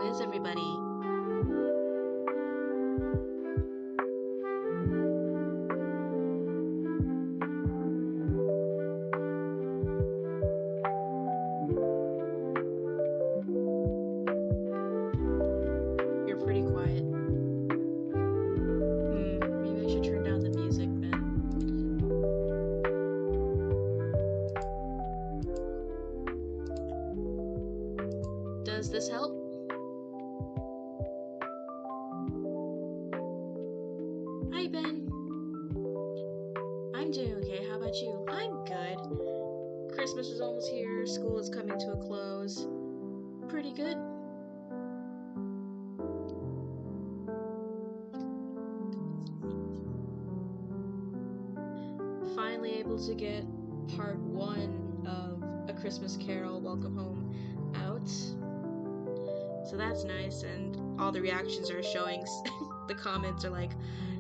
is everybody? You're pretty quiet. Maybe I should turn down the music then. Does this help? Hi, Ben. I'm doing okay. How about you? I'm good. Christmas is almost here. School is coming to a close. Pretty good. Finally able to get part 1 of A Christmas Carol, Welcome Home out. So that's nice, and all the reactions are showing. The comments are like,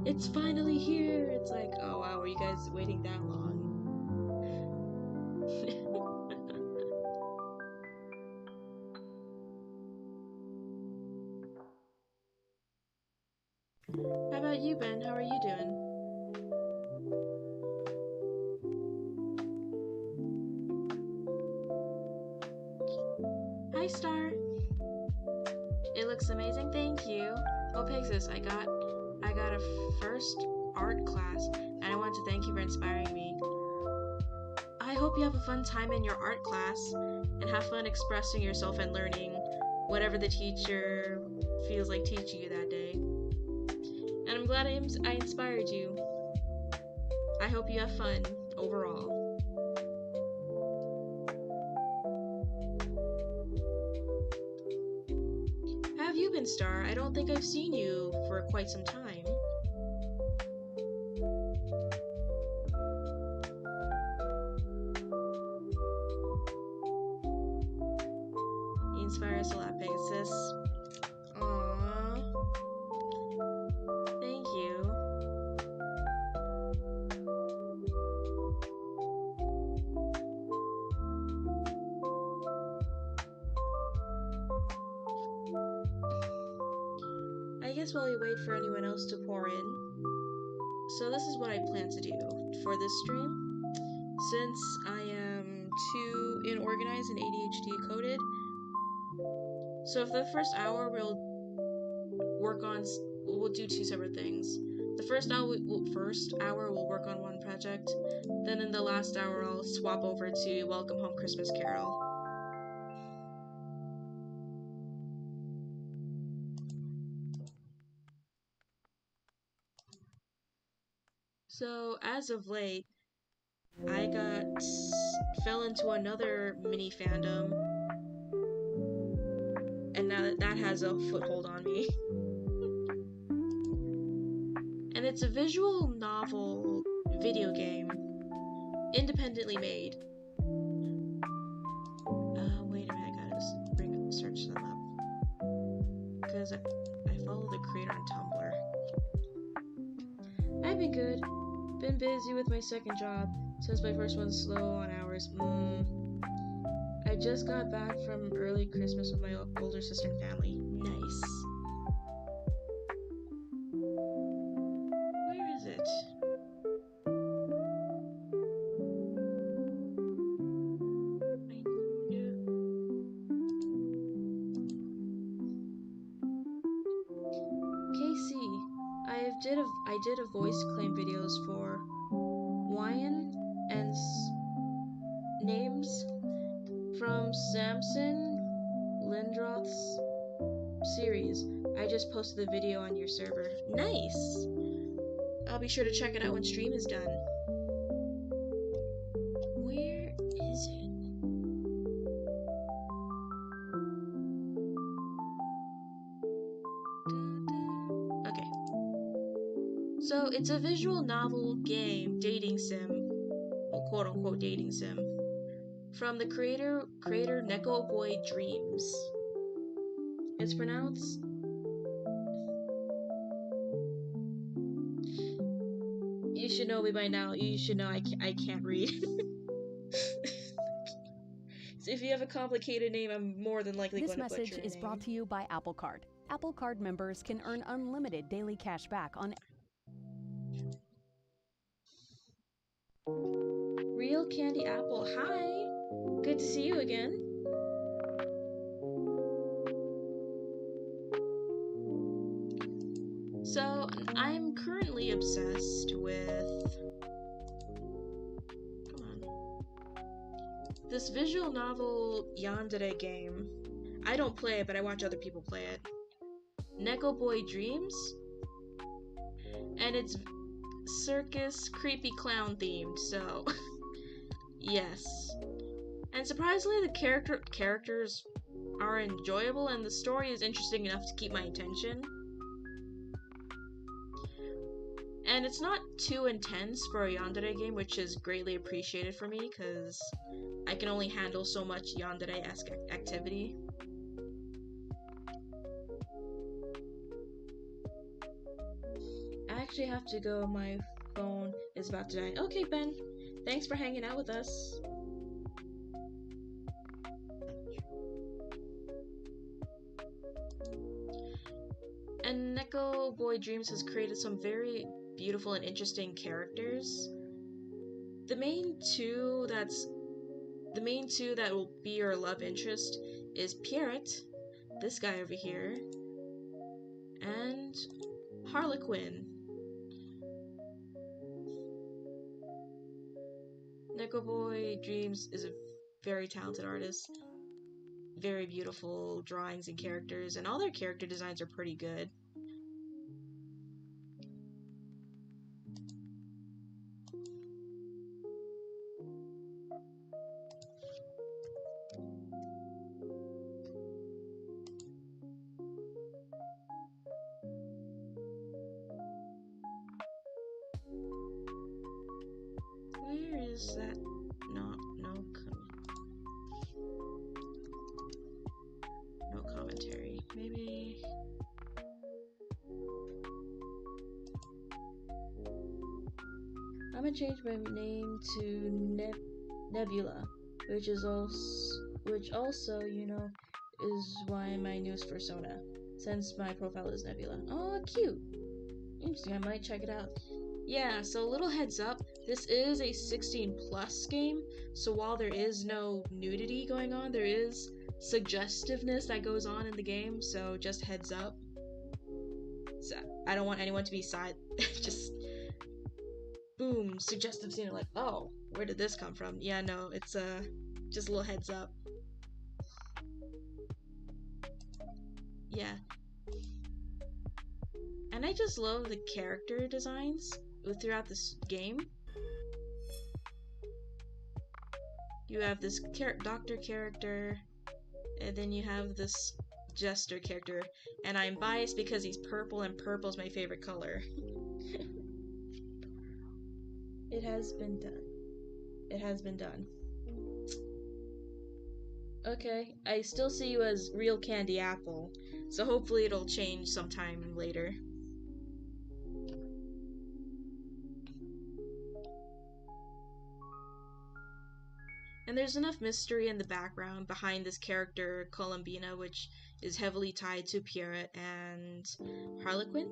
it's finally here. It's like, oh wow, were you guys waiting that long? How about you, Ben? How are you doing? Hi, Star. It looks amazing. Thank you. Oh, Pegasus, I got a first art class, and I want to thank you for inspiring me. I hope you have a fun time in your art class, and have fun expressing yourself and learning whatever the teacher feels like teaching you that day. And I'm glad I inspired you. I hope you have fun overall. How have you been, Star? I don't think I've seen you for quite some time. You inspire us a lot, Pegasus. Aww. Thank you. I guess while we wait for anyone else to pour in, so this is what I plan to do for this stream. Since I am too inorganized and ADHD coded, so for the first hour we'll do 2 separate things. The first hour we'll work on one project, then in the last hour I'll swap over to Welcome Home Christmas Carol. So as of late, I fell into another mini fandom, and now that has a foothold on me. And it's a visual novel video game, independently made. Wait a minute, I gotta search them up, because I follow the creator on Tumblr. I've been good. Been busy with my second job, since my first one's slow on hours. I just got back from early Christmas with my older sister and family. Nice. Where is it? Casey, I did a voice claim videos for Wyan and names from Samson Lindroth's series. I just posted the video on your server. Nice! I'll be sure to check it out when stream is done. Where is it? Okay. So it's a visual novel game dating sim, well, quote unquote dating sim, from the creator Neko Boy Dreams. It's pronounced. You should know me by now. You should know I can't read. if you have a complicated name, I'm more than likely This going to butcher message your is name. brought to you by Apple Card. Apple Card members can earn unlimited daily cash back on Real Candy Apple, hi! Good to see you again. So, I'm currently obsessed with... Come on. This visual novel yandere game. I don't play it, but I watch other people play it. Neko Boy Dreams? And it's circus creepy clown themed, so... yes. And surprisingly, the characters are enjoyable and the story is interesting enough to keep my attention. And it's not too intense for a yandere game, which is greatly appreciated for me, because I can only handle so much yandere-esque activity. I actually have to go, my phone is about to die. Okay, Ben, thanks for hanging out with us. And Neko Boy Dreams has created some very beautiful and interesting characters. The main two that will be your love interest is Pierrot, this guy over here, and Harlequin. Neko Boy Dreams is a very talented artist. Very beautiful drawings and characters, and all their character designs are pretty good. Where is that? No commentary. Maybe. I'm gonna change my name to Nebula, which also, you know, is why my newest persona, since my profile is Nebula. Oh, cute. Interesting. I might check it out. Yeah, so a little heads up, this is a 16+ game, so while there is no nudity going on, there is suggestiveness that goes on in the game, so just heads up. So I don't want anyone to be just boom, suggestive scene, like, oh, where did this come from? Yeah, no, it's just a little heads up. Yeah. And I just love the character designs throughout this game. You have this doctor character, and then you have this jester character, and I'm biased because he's purple, and purple is my favorite color. It has been done. It has been done. Okay, I still see you as Real Candy Apple, so hopefully it'll change sometime later. And there's enough mystery in the background behind this character, Columbina, which is heavily tied to Pierrot and Harlequin.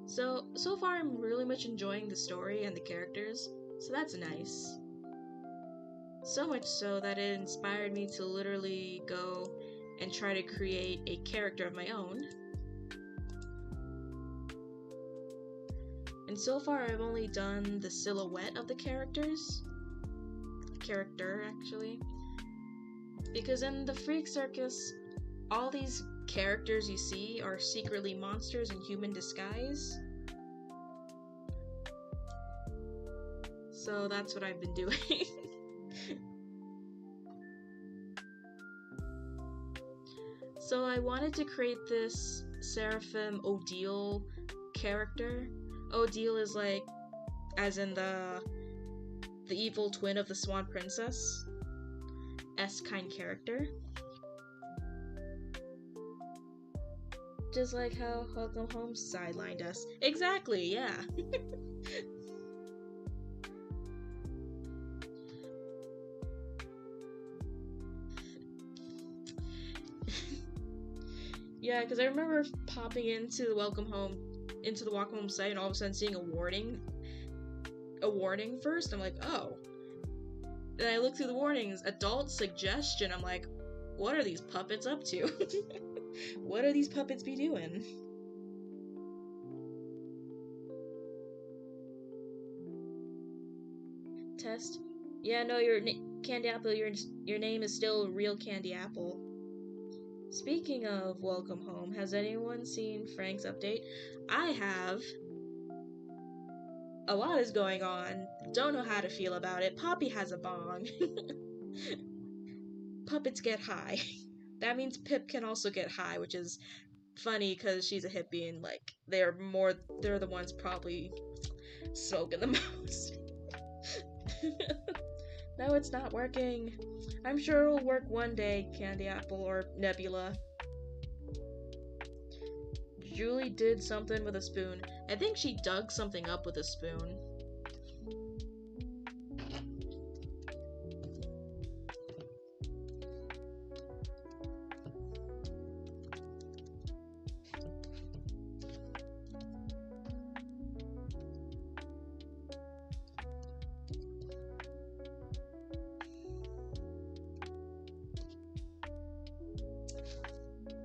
So far I'm really much enjoying the story and the characters, so that's nice. So much so that it inspired me to literally go and try to create a character of my own. And so far I've only done the silhouette of the character, actually. Because in the Freak Circus, all these characters you see are secretly monsters in human disguise. So that's what I've been doing. So I wanted to create this Seraphim Odile character. Odile is like, as in the evil twin of the Swan Princess. Kind character. Just like how Welcome Home sidelined us. Exactly, yeah. Yeah, because I remember popping into the welcome home site, and all of a sudden seeing a warning first. I'm like, oh. Then I look through the warnings, adult suggestion. I'm like, what are these puppets up to? What are these puppets be doing? Test. Yeah, no, Candy Apple. Your name is still Real Candy Apple. Speaking of welcome home, has anyone seen Frank's update? I have. A lot is going on. Don't know how to feel about it. Poppy has a bong. Puppets get high. That means Pip can also get high, which is funny because she's a hippie and like they're the ones probably smoking the most. No, it's not working. I'm sure it'll work one day, Candy Apple or Nebula. Julie did something with a spoon. I think she dug something up with a spoon.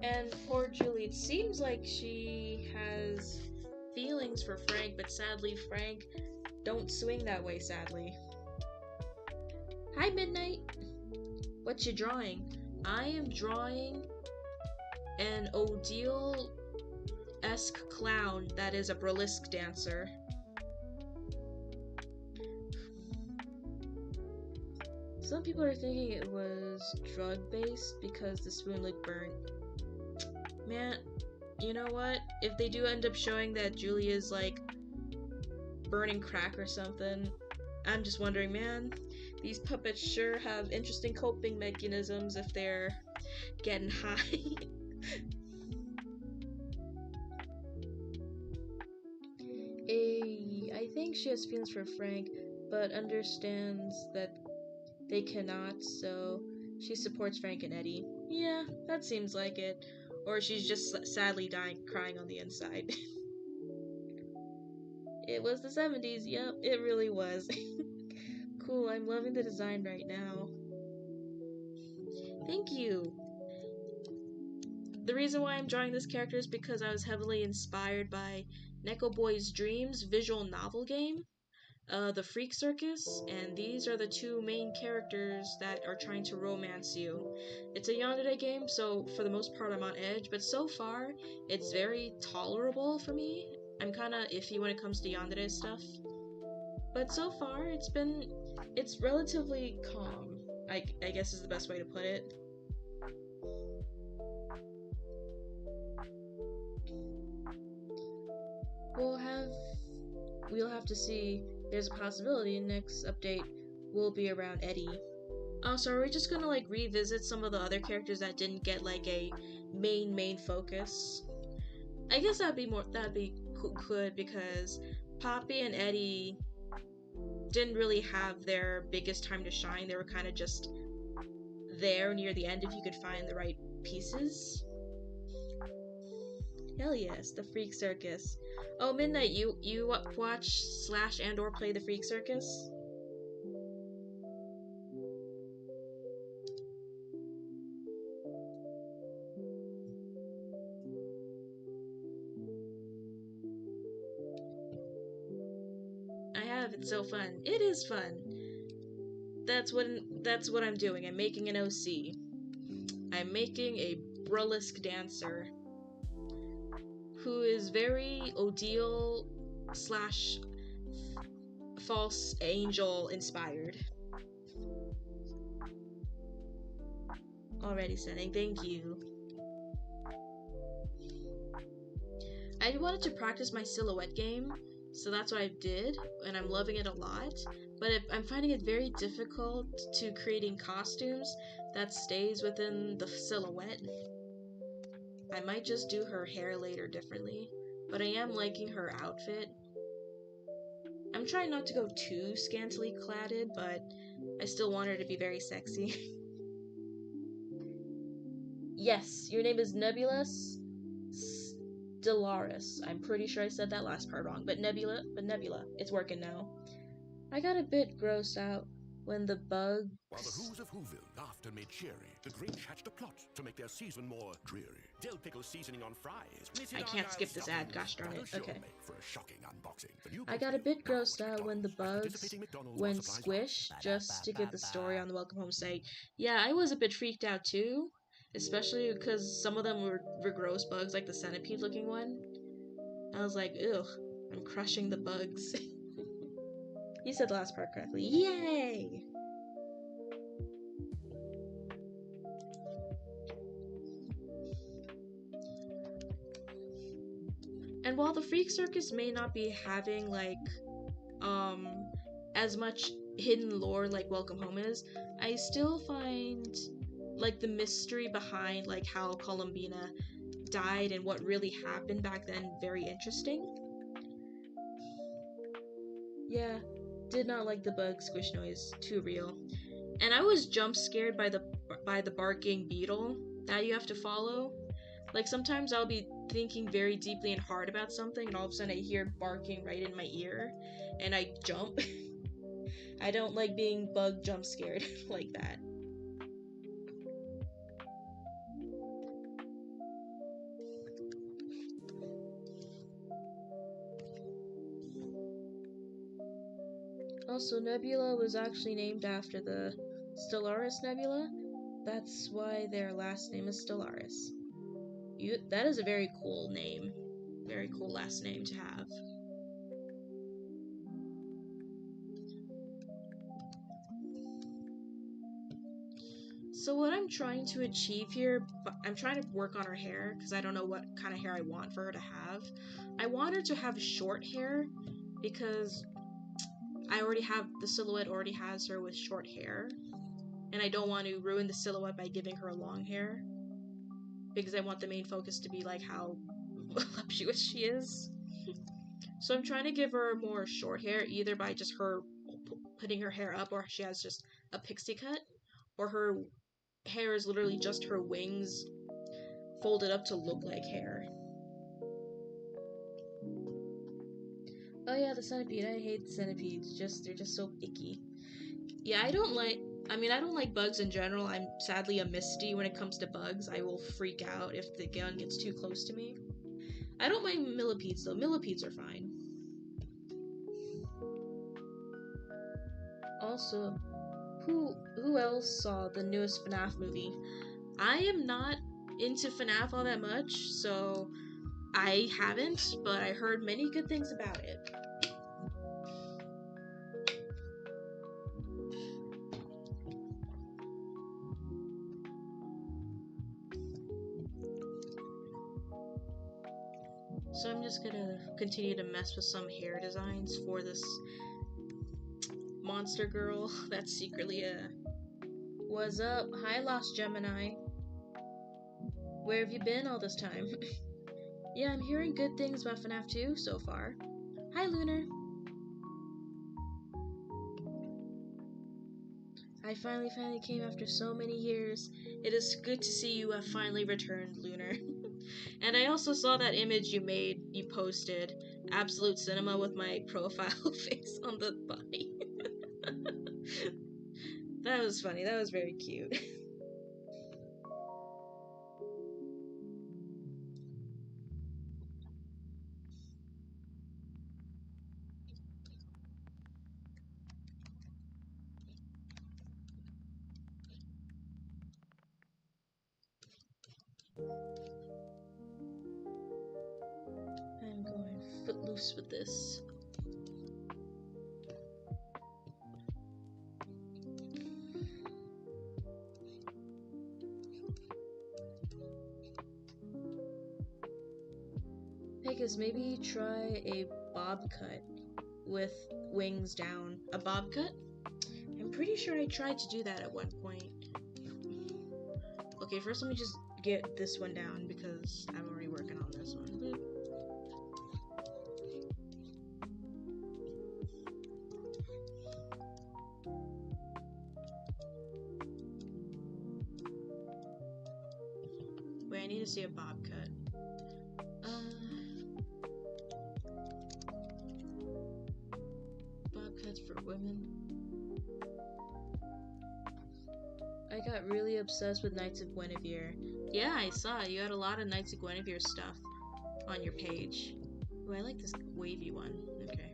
And poor Julie, it seems like she has feelings for Frank, but sadly Frank don't swing that way, sadly. Hi, Midnight! What you drawing? I am drawing an Odile-esque clown that is a burlesque dancer. Some people are thinking it was drug-based because the spoon looked burnt. Man, you know what? If they do end up showing that Julie is, like, burning crack or something, I'm just wondering, man, these puppets sure have interesting coping mechanisms if they're getting high. I think she has feelings for Frank, but understands that they cannot, so she supports Frank and Eddie. Yeah, that seems like it. Or she's just sadly crying on the inside. It was the 70s, yep, it really was. Cool, I'm loving the design right now. Thank you! The reason why I'm drawing this character is because I was heavily inspired by Neko Boy's Dreams visual novel game, The Freak Circus, and these are the two main characters that are trying to romance you. It's a yandere game, so for the most part I'm on edge, but so far it's very tolerable for me. I'm kinda iffy when it comes to yandere stuff. But so far it's relatively calm, I guess is the best way to put it. We'll have to see. There's a possibility next update will be around Eddie. So are we just gonna like revisit some of the other characters that didn't get like a main focus? I guess that'd be good because Poppy and Eddie didn't really have their biggest time to shine. They were kind of just there near the end if you could find the right pieces. Hell yes, the Freak Circus. Oh, Midnight, you watch / and or play the Freak Circus? I have. It's so fun. It is fun. That's what I'm doing. I'm making an OC. I'm making a burlesque dancer who is very Odile / false angel inspired. Already setting. Thank you. I wanted to practice my silhouette game, so that's what I did, and I'm loving it a lot, but I'm finding it very difficult to creating costumes that stays within the silhouette. I might just do her hair later differently, but I am liking her outfit. I'm trying not to go too scantily cladded, but I still want her to be very sexy. Yes, your name is Nebulous? Stellaris. I'm pretty sure I said that last part wrong, but Nebula, it's working now. I got a bit grossed out when the bugs. While the Who's of Whoville laughed and made cheery, the Grinch hatched a plot to make their season more dreary. Dill pickle seasoning on fries. I can't skip this ad, gosh darn it. Okay. For a shocking unboxing. I got a bit grossed out when the bugs went squish just to get the story on the Welcome Home site. Yeah, I was a bit freaked out too, especially because some of them were gross bugs, like the centipede looking one. I was like, ugh, I'm crushing the bugs. You said the last part correctly. Yay! And while the Freak Circus may not be having like as much hidden lore like Welcome Home is, I still find like the mystery behind like how Columbina died and what really happened back then very interesting. Yeah, did not like the bug squish noise, too real. And I was jump scared by the barking beetle that you have to follow. Like sometimes I'll be thinking very deeply and hard about something and all of a sudden I hear barking right in my ear and I jump. I don't like being bug jump scared like that. Also, Nebula was actually named after the Stellaris Nebula. That's why their last name is Stellaris. That is a very cool name. Very cool last name to have. So what I'm trying to achieve here, I'm trying to work on her hair because I don't know what kind of hair I want for her to have. I want her to have short hair because the silhouette already has her with short hair. And I don't want to ruin the silhouette by giving her long hair. Because I want the main focus to be like how voluptuous she is. So I'm trying to give her more short hair, either by just her putting her hair up, or she has just a pixie cut, or her hair is literally just her wings folded up to look like hair. Oh yeah, the centipede. I hate the centipedes. They're just so icky. Yeah, I don't like bugs in general. I'm sadly a misty when it comes to bugs. I will freak out if the gun gets too close to me. I don't mind millipedes though. Millipedes are fine. Also, who else saw the newest FNAF movie? I am not into FNAF all that much, so I haven't, but I heard many good things about it. So I'm just gonna continue to mess with some hair designs for this monster girl that's secretly a... What's up? Hi, Lost Gemini. Where have you been all this time? Yeah, I'm hearing good things about FNAF 2 so far. Hi, Lunar. I finally came after so many years. It is good to see you have finally returned, Lunar. And I also saw that image you posted, Absolute Cinema with my profile face on the body. That was funny, that was very cute. I'm going footloose with this. Pegasus, maybe try a bob cut with wings down. A bob cut? I'm pretty sure I tried to do that at one point. Okay, first let me just get this one down because I'm already working on this one. Wait, I need to see a bob cut. women. I got really obsessed with Knights of Guinevere. Yeah, I saw you had a lot of Knights of Guinevere stuff on your page. Oh, I like this wavy one. Okay.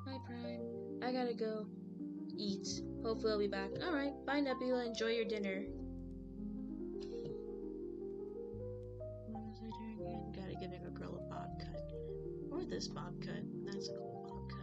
Hi, Prime. I gotta go eat. Hopefully I'll be back. Alright, bye, Nebula. Enjoy your dinner. What was I doing? Gotta give a girl a bob cut. Or this bob cut. That's a cool bob cut.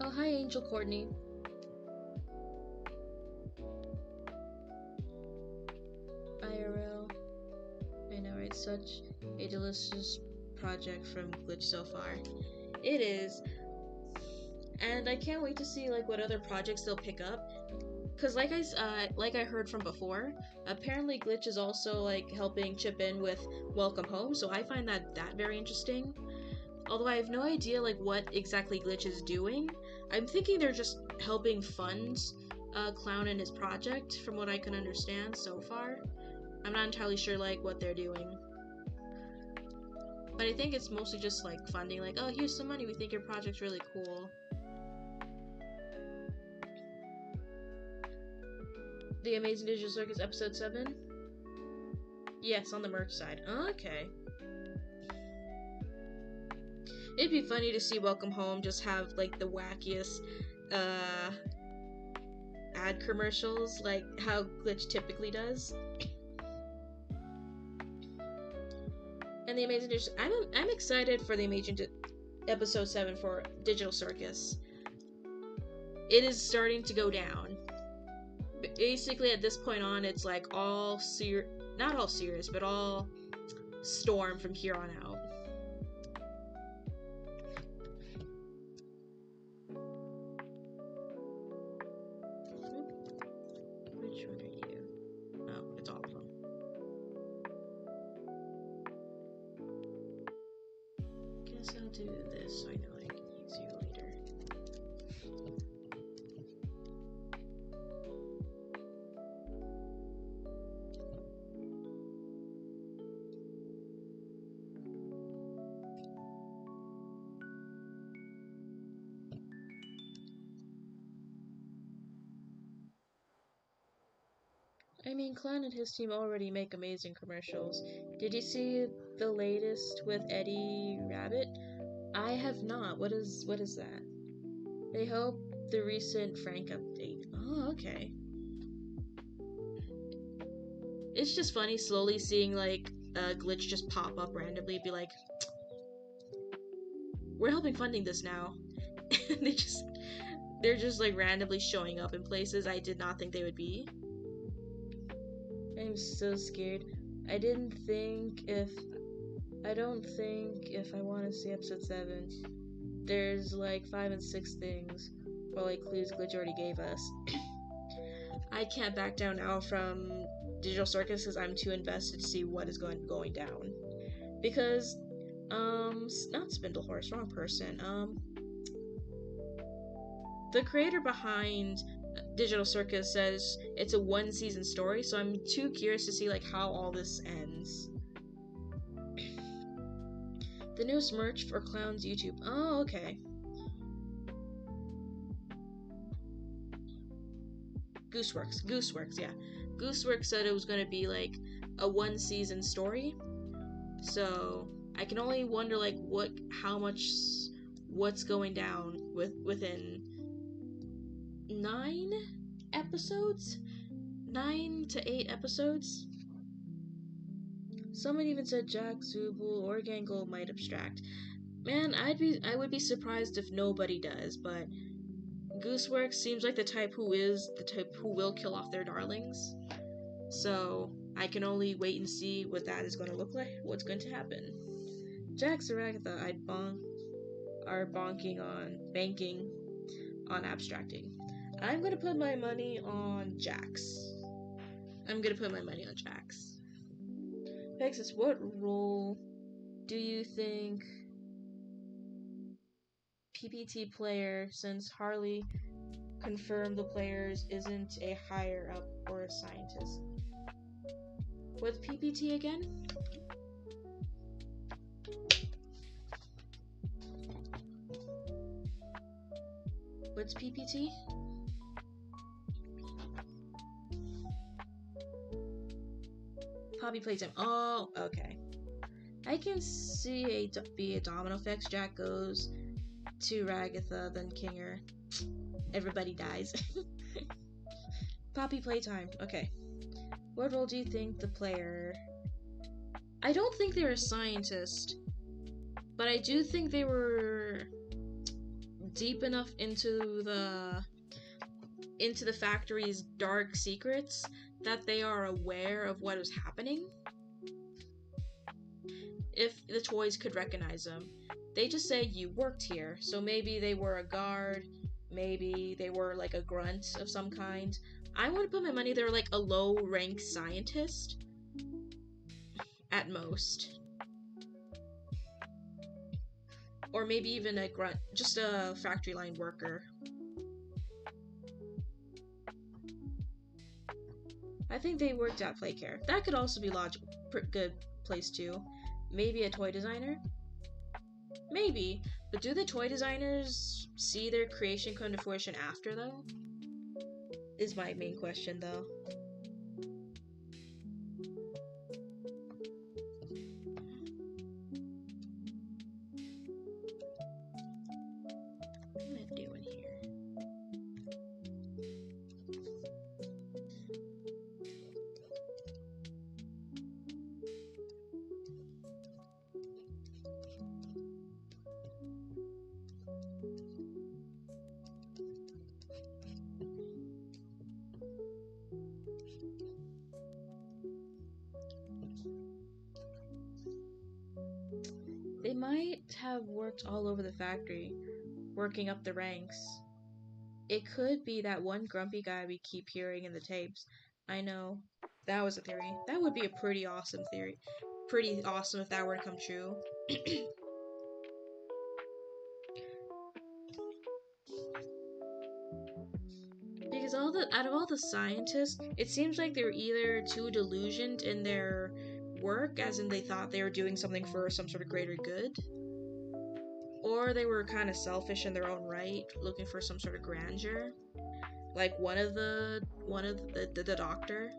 Oh, hi, Angel Courtney. IRL. I know, right? Such a delicious project from Glitch so far. It is. And I can't wait to see like what other projects they'll pick up. Cause like I heard from before, apparently Glitch is also like helping chip in with Welcome Home, so I find that very interesting. Although I have no idea like what exactly Glitch is doing. I'm thinking they're just helping fund Clown and his project, from what I can understand so far. I'm not entirely sure like what they're doing. But I think it's mostly just like funding, like, oh, here's some money, we think your project's really cool. The Amazing Digital Circus episode 7? Yes, on the merch side. Okay. It'd be funny to see Welcome Home just have like the wackiest ad commercials, like how Glitch typically does. And the Amazing Digital, I'm excited for the Amazing episode 7 for Digital Circus. It is starting to go down. Basically, at this point on, it's like all not all serious, but all storm from here on out. Which one are you? Oh, it's all of them. Guess I'll do this so I know I can use you later. I mean, Clan and his team already make amazing commercials. Did you see the latest with Eddie Rabbit? I have not. What is that? They hope the recent Frank update. Oh, okay. It's just funny slowly seeing like a Glitch just pop up randomly, be like, we're helping funding this now. And they're just like randomly showing up in places I did not think they would be. I'm so scared. I don't think if I want to see episode 7, there's like 5 and 6 things, or like clues Glitch already gave us. I can't back down now from Digital Circus because I'm too invested to see what is going down. Because, not Spindlehorse, wrong person. The creator behind Digital Circus says it's a 1-season story, so I'm too curious to see like how all this ends. The newest merch for Clown's YouTube. Oh, okay. Gooseworks, yeah. Gooseworks said it was going to be like a 1-season story. So I can only wonder like what's going down within 9 episodes? 9 to 8 episodes? Someone even said Jack, Zubul, or Gangle might abstract. Man, I would be surprised if nobody does, but Gooseworks seems like the type who will kill off their darlings. So I can only wait and see what that is going to look like, what's going to happen. Jack Saragatha, I'd bong. are banking on abstracting. I'm gonna put my money on Jax. Pegasus, what role do you think PPT player, since Harley confirmed the players, isn't a higher up or a scientist? What's PPT again? What's PPT? Poppy playtime. Oh, okay. I can see be a domino effect. Jack goes to Ragatha, then Kinger. Everybody dies. Poppy playtime. Okay. What role do you think the player... I don't think they're a scientist, but I do think they were deep enough into the factory's dark secrets that they are aware of what was happening. If the toys could recognize them. They just say you worked here, so maybe they were a guard, maybe they were like a grunt of some kind. I want to put my money they're like a low-rank scientist at most. Or maybe even a grunt, just a factory line worker. I think they worked at Playcare. That could also be good place too. Maybe a toy designer? Maybe, but do the toy designers see their creation come to fruition after, though? Is my main question, though. What am I doing here? They might have worked all over the factory, working up the ranks. It could be that one grumpy guy we keep hearing in the tapes. I know. That was a theory. That would be a pretty awesome theory. Pretty awesome if that were to come true. Because out of all the scientists, it seems like they're either too delusioned in their work, as in they thought they were doing something for some sort of greater good, or they were kind of selfish in their own right, looking for some sort of grandeur. Like one of the doctor.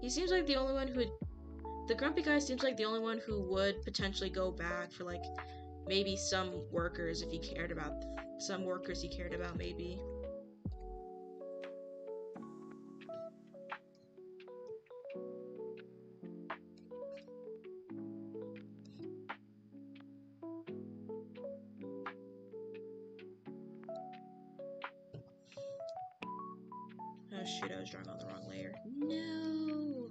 He seems like the only one who... The grumpy guy seems like the only one who would potentially go back for, like, maybe some workers if he cared about... Some workers he cared about, maybe. Oh shoot, I was drawing on the wrong layer. No!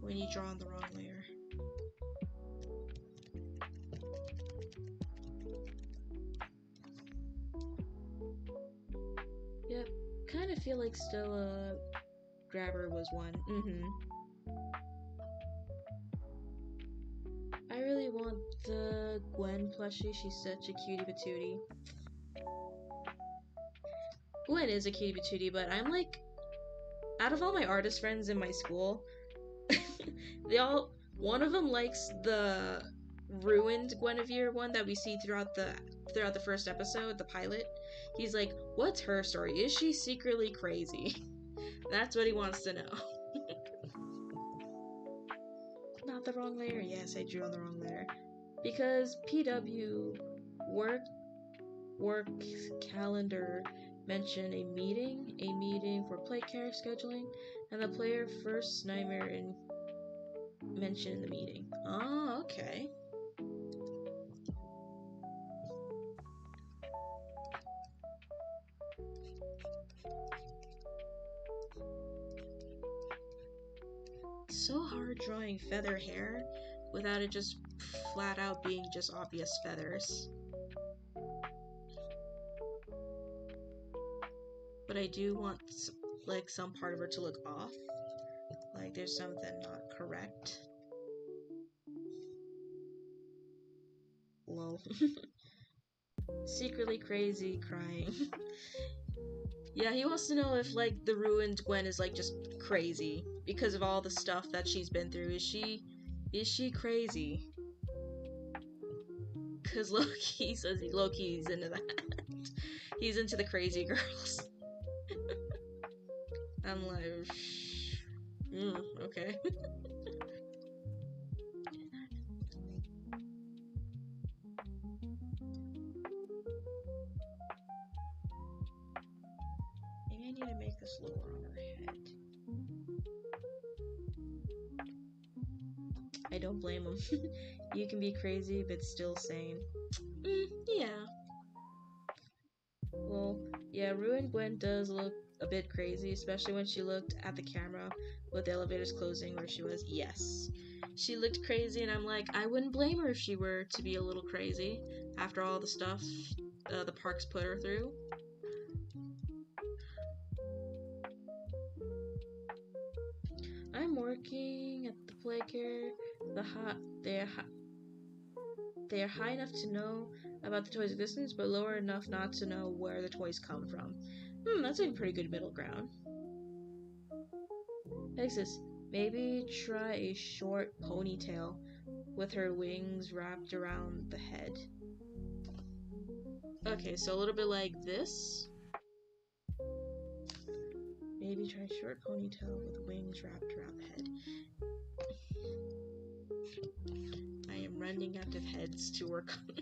When you draw on the wrong layer. Yep, kind of feel like Stella Grabber was one. I really want the Gwen plushie. She's such a cutie patootie. Gwen is a cutie patootie, but I'm like, out of all my artist friends in my school, one of them likes the ruined Guinevere one that we see throughout the first episode, the pilot. He's like, what's her story? Is she secretly crazy? That's what he wants to know. Not the wrong layer? Yes, I drew on the wrong layer. Because PW work calendar mentioned a meeting for play character scheduling, and the player first nightmare mentioned in the meeting. Oh, okay. so hard drawing feather hair without it just flat out being just obvious feathers. But I do want like some part of her to look off. Like there's something not correct. Lol. Secretly crazy crying. Yeah, he wants to know if like the ruined Gwen is like just crazy because of all the stuff that she's been through. Is she crazy? Cause Loki says Loki's into that. He's into the crazy girls. I'm like, okay. Maybe I need to make this lower on her head. I don't blame him. You can be crazy, but still sane. Yeah. Well, yeah, Ruined Gwen does look a bit crazy, especially when she looked at the camera with the elevators closing where she was. Yes. She looked crazy, and I'm like, I wouldn't blame her if she were to be a little crazy after all the stuff the parks put her through. I'm working at the play care. They are high enough to know about the toys' existence, but lower enough not to know where the toys come from. That's a pretty good middle ground. Pegasus, maybe try a short ponytail with her wings wrapped around the head. Okay, so a little bit like this. Maybe try a short ponytail with wings wrapped around the head. I am running out of heads to work on.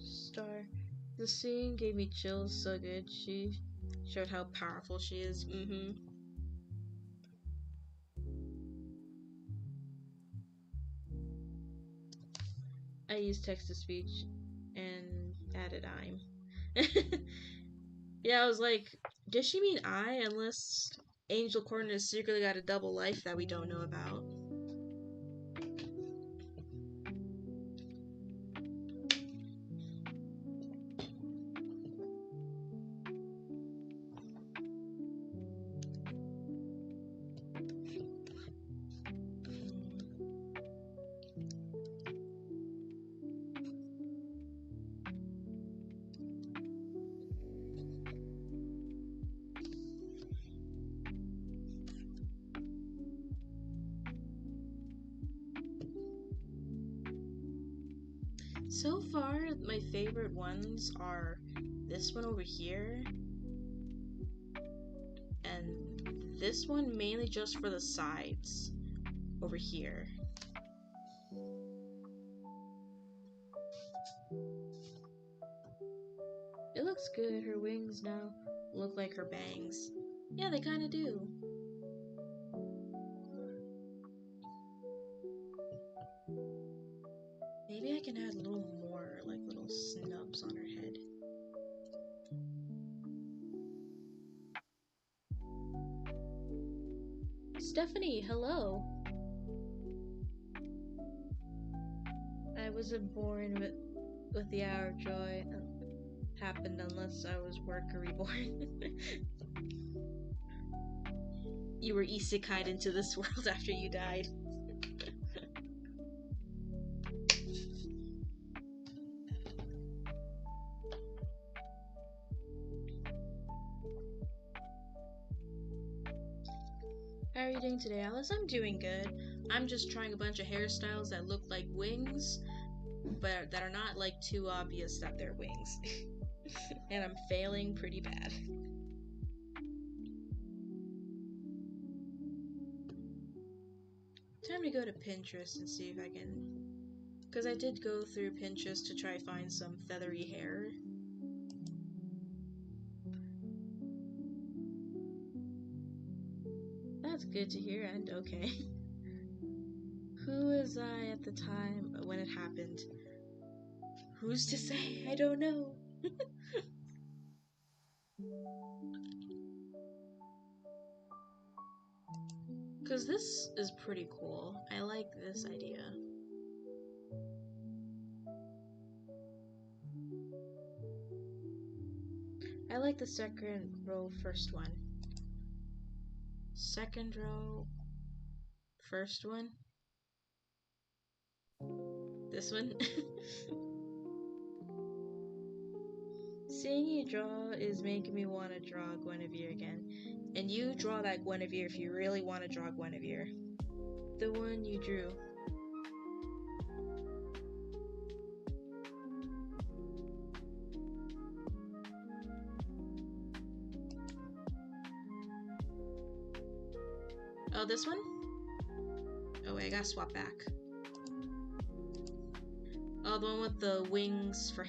Star. The scene gave me chills so good. She showed how powerful she is. I used text-to-speech and added I'm. Yeah, I was like, does she mean I? Unless Angel Corner has secretly got a double life that we don't know about. So far, my favorite ones are this one over here and this one, mainly just for the sides over here. It looks good. Her wings now look like her bangs. Yeah, they kind of do. Maybe I can add a little more, like little snubs on her head. Stephanie, hello. I wasn't born with the hour of joy happened unless I was worker reborn. You were isekai'd into this world after you died. How are you doing today, Alice? I'm doing good. I'm just trying a bunch of hairstyles that look like wings, but that are not like too obvious that they're wings. And I'm failing pretty bad. Time to go to Pinterest and see if I can, because I did go through Pinterest to try find some feathery hair. That's good to hear, and okay. Who was I at the time when it happened? Who's to say? I don't know. Because this is pretty cool. I like this idea. I like the second row, first one. Second row, first one. This one. Seeing you draw is making me want to draw Guinevere again. And you draw that Guinevere if you really want to draw Guinevere. The one you drew. Oh, this one? Oh wait, I gotta swap back. Oh, the one with the wings for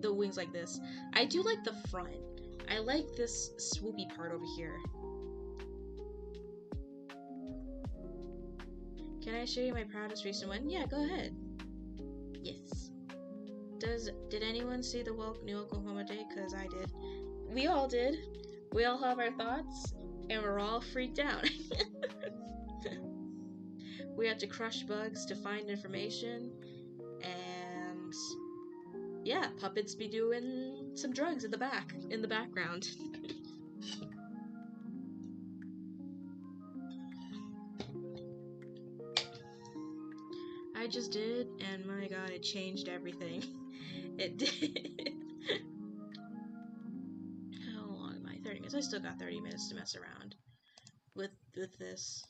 the wings like this. I do like the front. I like this swoopy part over here. Can I show you my proudest recent one? Yeah, go ahead. Yes. Did anyone see the new Oklahoma Day? Cause I did. We all did. We all have our thoughts, and we're all freaked out. We had to crush bugs to find information, and yeah, puppets be doing some drugs in the background. I just did, and my god, it changed everything. It did. How long am I? 30 minutes. I still got 30 minutes to mess around with this.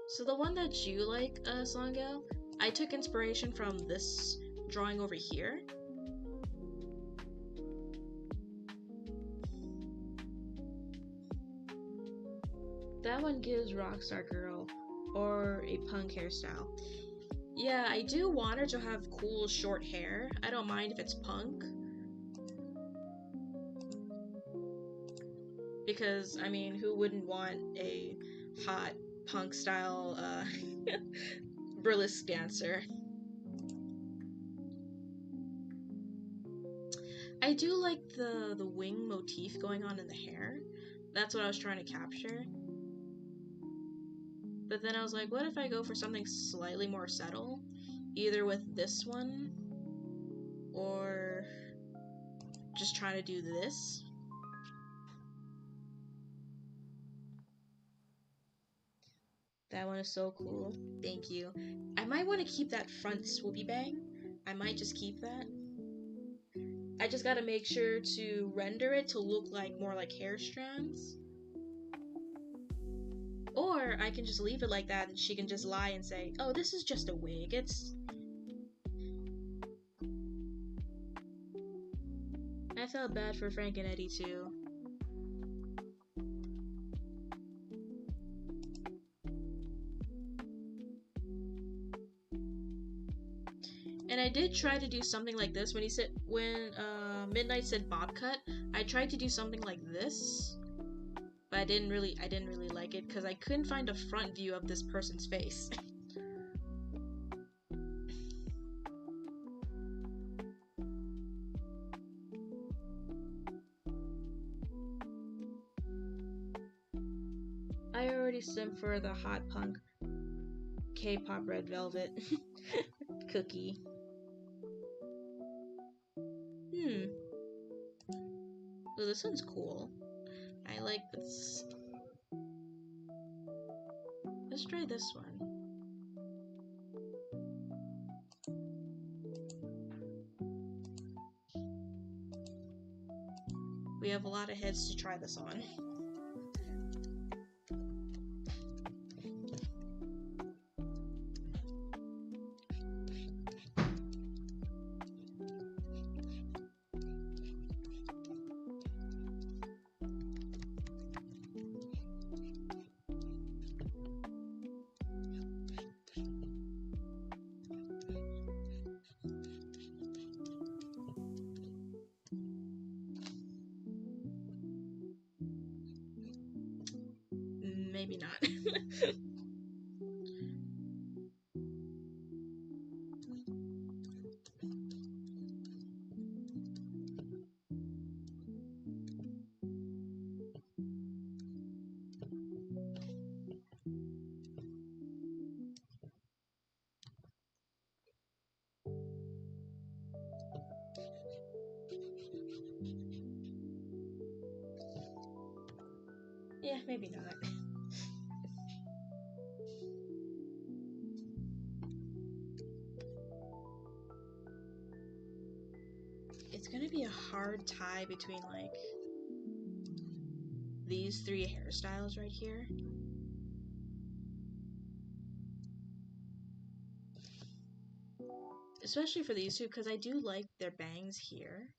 So the one that you like, Slongo, I took inspiration from this drawing over here. That one gives Rockstar Girl or a punk hairstyle. Yeah, I do want her to have cool short hair. I don't mind if it's punk. Because, I mean, who wouldn't want a hot punk style burlesque dancer? I do like the wing motif going on in the hair. That's what I was trying to capture. But then I was like, what if I go for something slightly more subtle? Either with this one, or just trying to do this. That one is so cool. Thank you. I might want to keep that front swoopy bang. I might just keep that. I just gotta make sure to render it to look like more like hair strands. Or I can just leave it like that and she can just lie and say, oh, this is just a wig. I felt bad for Frank and Eddie too. And I did try to do something like this when Midnight said bob cut. I tried to do something like this, but I didn't really like it because I couldn't find a front view of this person's face. I already simmed for the hot punk K-pop red velvet cookie. Oh, this one's cool. I like this. Let's try this one. We have a lot of heads to try this on. maybe not. Yeah, maybe not. It's gonna be a hard tie between, like, these three hairstyles right here. Especially for these two, because I do like their bangs here.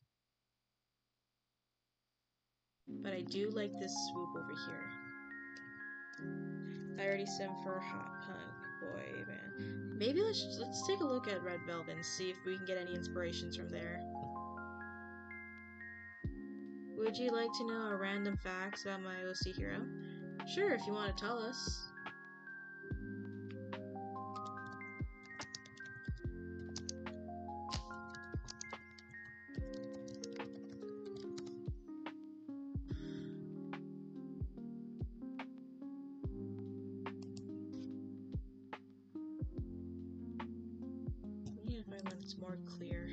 But I do like this swoop over here. I already sim for hot punk boy band. Maybe let's take a look at Red Velvet and see if we can get any inspirations from there. Would you like to know a random facts about my OC hero? Sure, if you want to tell us. We need to find one that's more clear.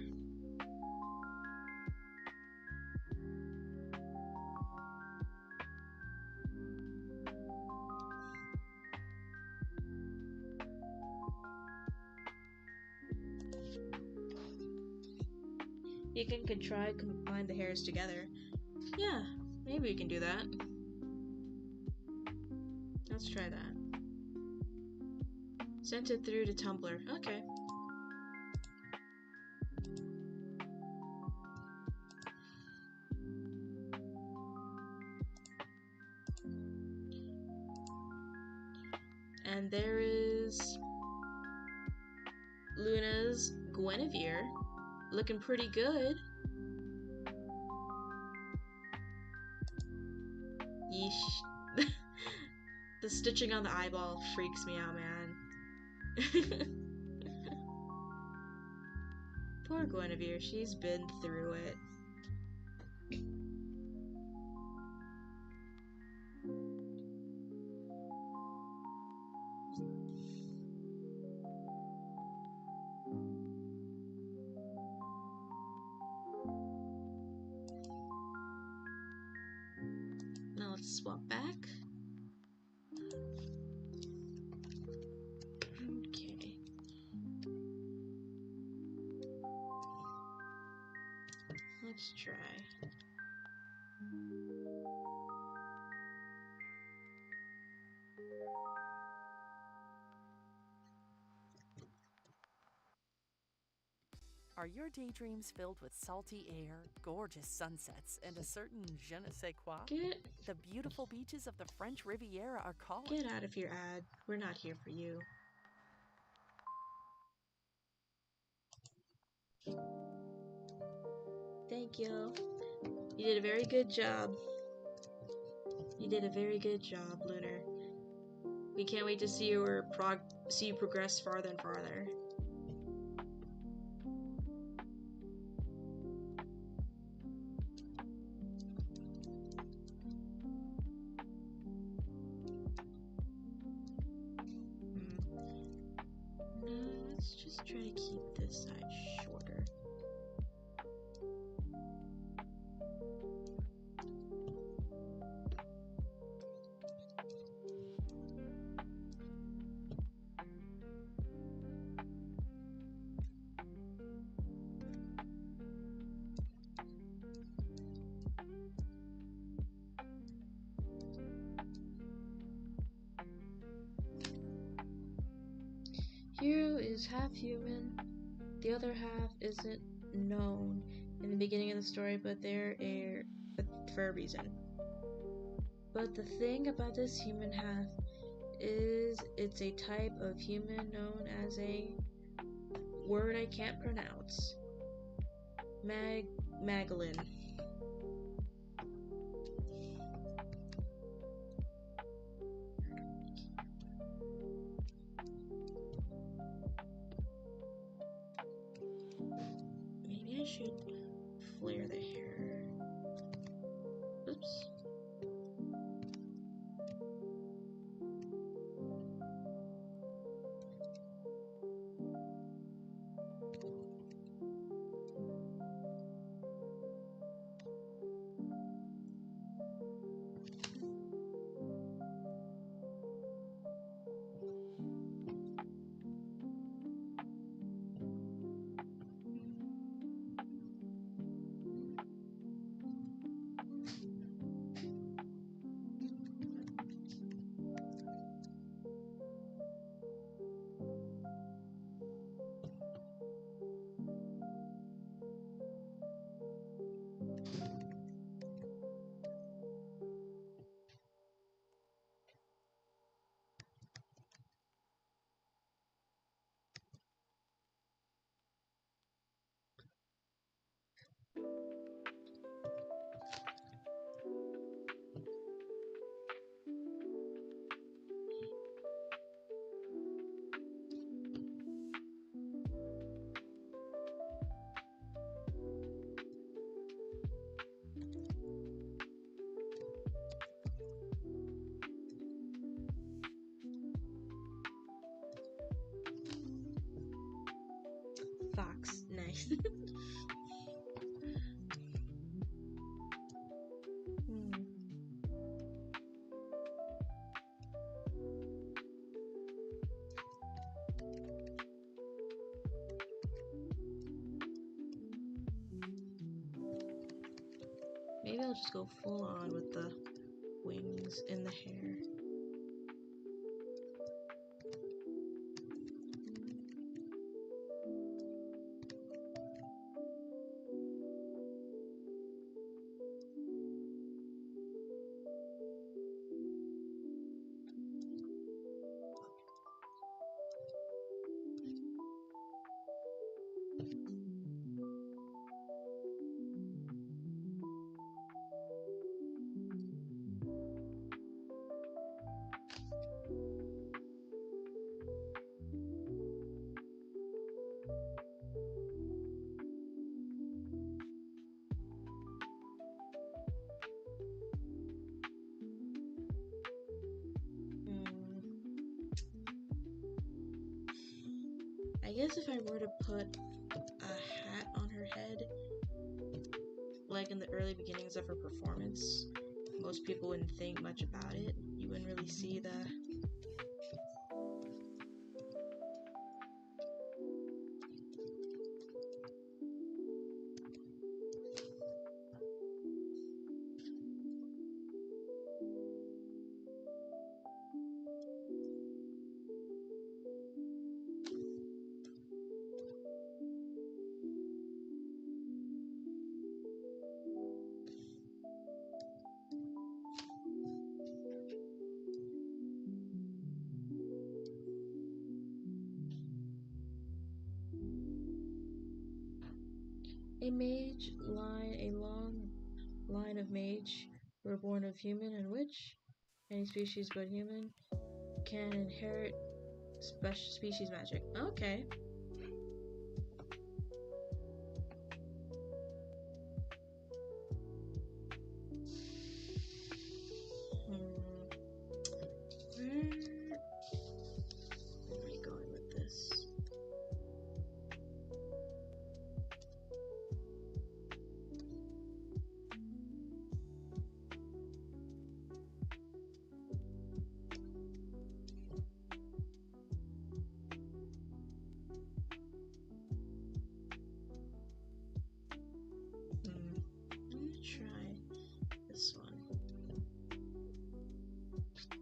You can try combine the hairs together. Yeah, maybe we can do that. Let's try that. Sent it through to Tumblr. Okay. And there is Luna's Guinevere, looking pretty good. Yeesh. The stitching on the eyeball freaks me out, man. Poor Guinevere, she's been through it. Now let's swap back. Okay. Let's try. Are your daydreams filled with salty air, gorgeous sunsets, and a certain je ne sais quoi? The beautiful beaches of the French Riviera are calling. Get out of your ad. We're not here for you. Thank you. You did a very good job. You did a very good job, Lunar. We can't wait to see you progress farther and farther. No, let's just try to keep this side shorter. Hero is half human, the other half isn't known in the beginning of the story, but for a reason. But the thing about this human half is it's a type of human known as a word I can't pronounce. Magellan. Maybe I'll just go full on with the wings in the hair. I guess if I were to put a hat on her head, like in the early beginnings of her performance, most people wouldn't think much about it. You wouldn't really see the a long line of mage who are born of human and witch, any species but human, can inherit special species magic. Okay. Where am I going with this? Let me try this one. Just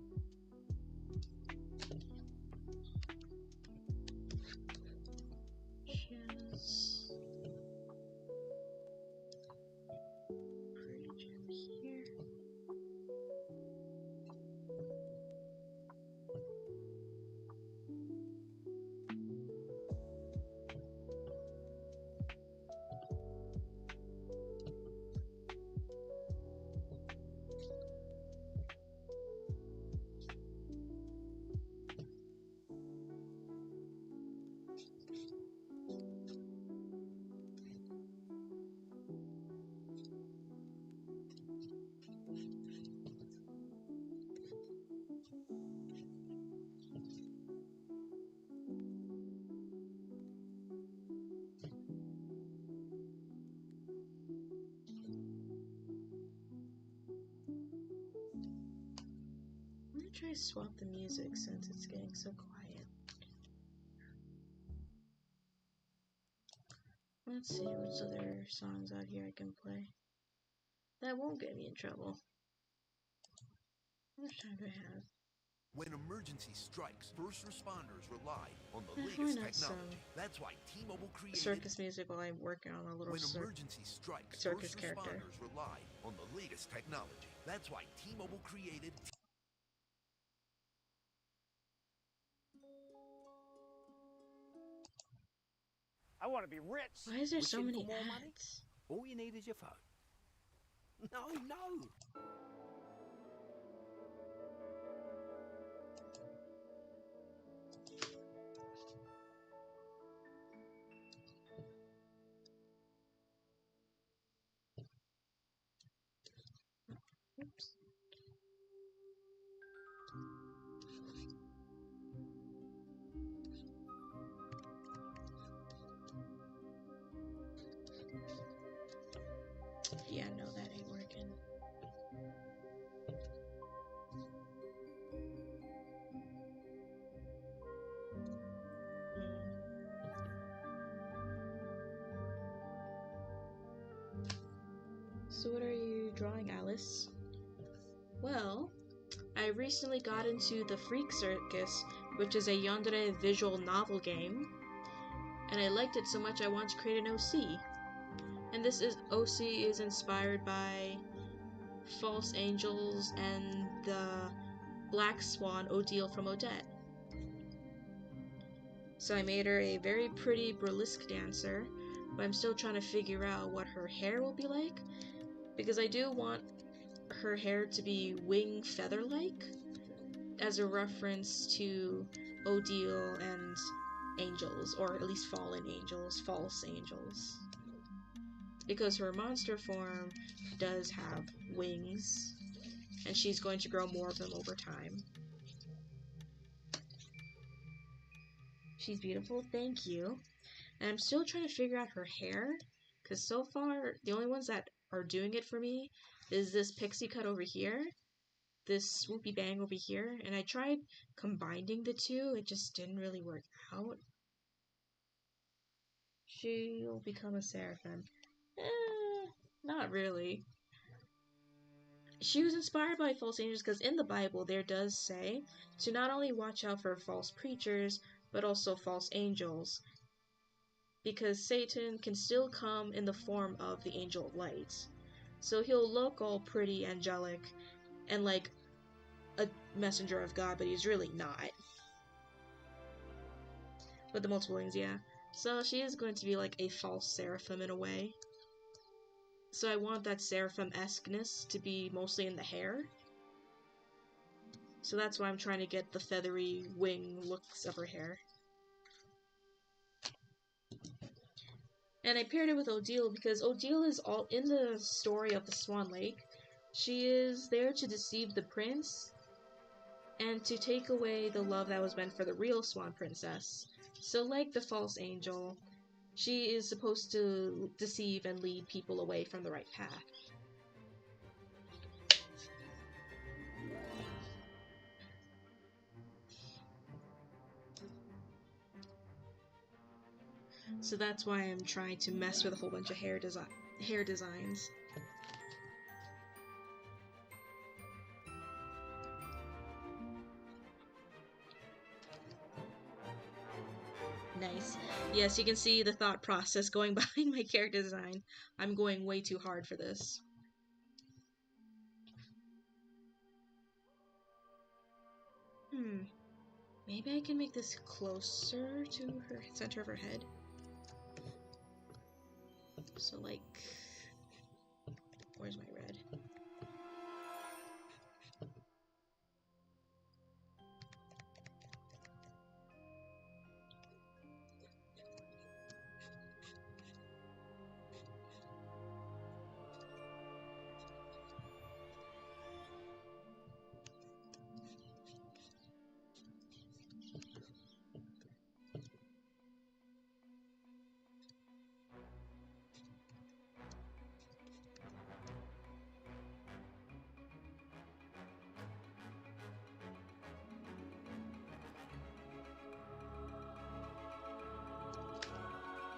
pretty gem here. I'm gonna try to swap the music since it's getting so quiet. Let's see which other songs out here I can play. That won't get me in trouble. How much time do I have? When emergency strikes, first responders rely on the latest technology. That's why T-Mobile created circus music while I'm working on a little emergency strikes, circus first character. Responders rely on the latest technology. That's why T-Mobile created. I want to be rich. Why is there so Wishing many for more ads? money? All you need is your phone. No. Oops. So what are you drawing, Alice? Well, I recently got into the Freak Circus, which is a yandere visual novel game, and I liked it so much I want to create an OC. And this OC is inspired by False Angels and the Black Swan Odile from Odette. So I made her a very pretty burlesque dancer, but I'm still trying to figure out what her hair will be like, because I do want her hair to be wing feather-like, as a reference to Odile and angels, or at least fallen angels, false angels. Because her monster form does have wings, and she's going to grow more of them over time. She's beautiful, thank you. And I'm still trying to figure out her hair, because so far, the only ones that are doing it for me is this pixie cut over here, this swoopy bang over here, and I tried combining the two, it just didn't really work out. She'll become a seraphim. Not really. She was inspired by false angels because in the Bible there does say to not only watch out for false preachers, but also false angels, because Satan can still come in the form of the angel of light. So he'll look all pretty angelic and like a messenger of God, but he's really not. With the multiple wings, yeah. So she is going to be like a false seraphim in a way. So I want that seraphim-esqueness to be mostly in the hair. So that's why I'm trying to get the feathery wing looks of her hair. And I paired it with Odile because Odile is all in the story of the Swan Lake. She is there to deceive the prince and to take away the love that was meant for the real Swan Princess. So like the false angel, she is supposed to deceive and lead people away from the right path. So that's why I'm trying to mess with a whole bunch of hair designs. Nice. Yes, you can see the thought process going behind my character design. I'm going way too hard for this. Maybe I can make this closer to her center of her head. So like, where's my red?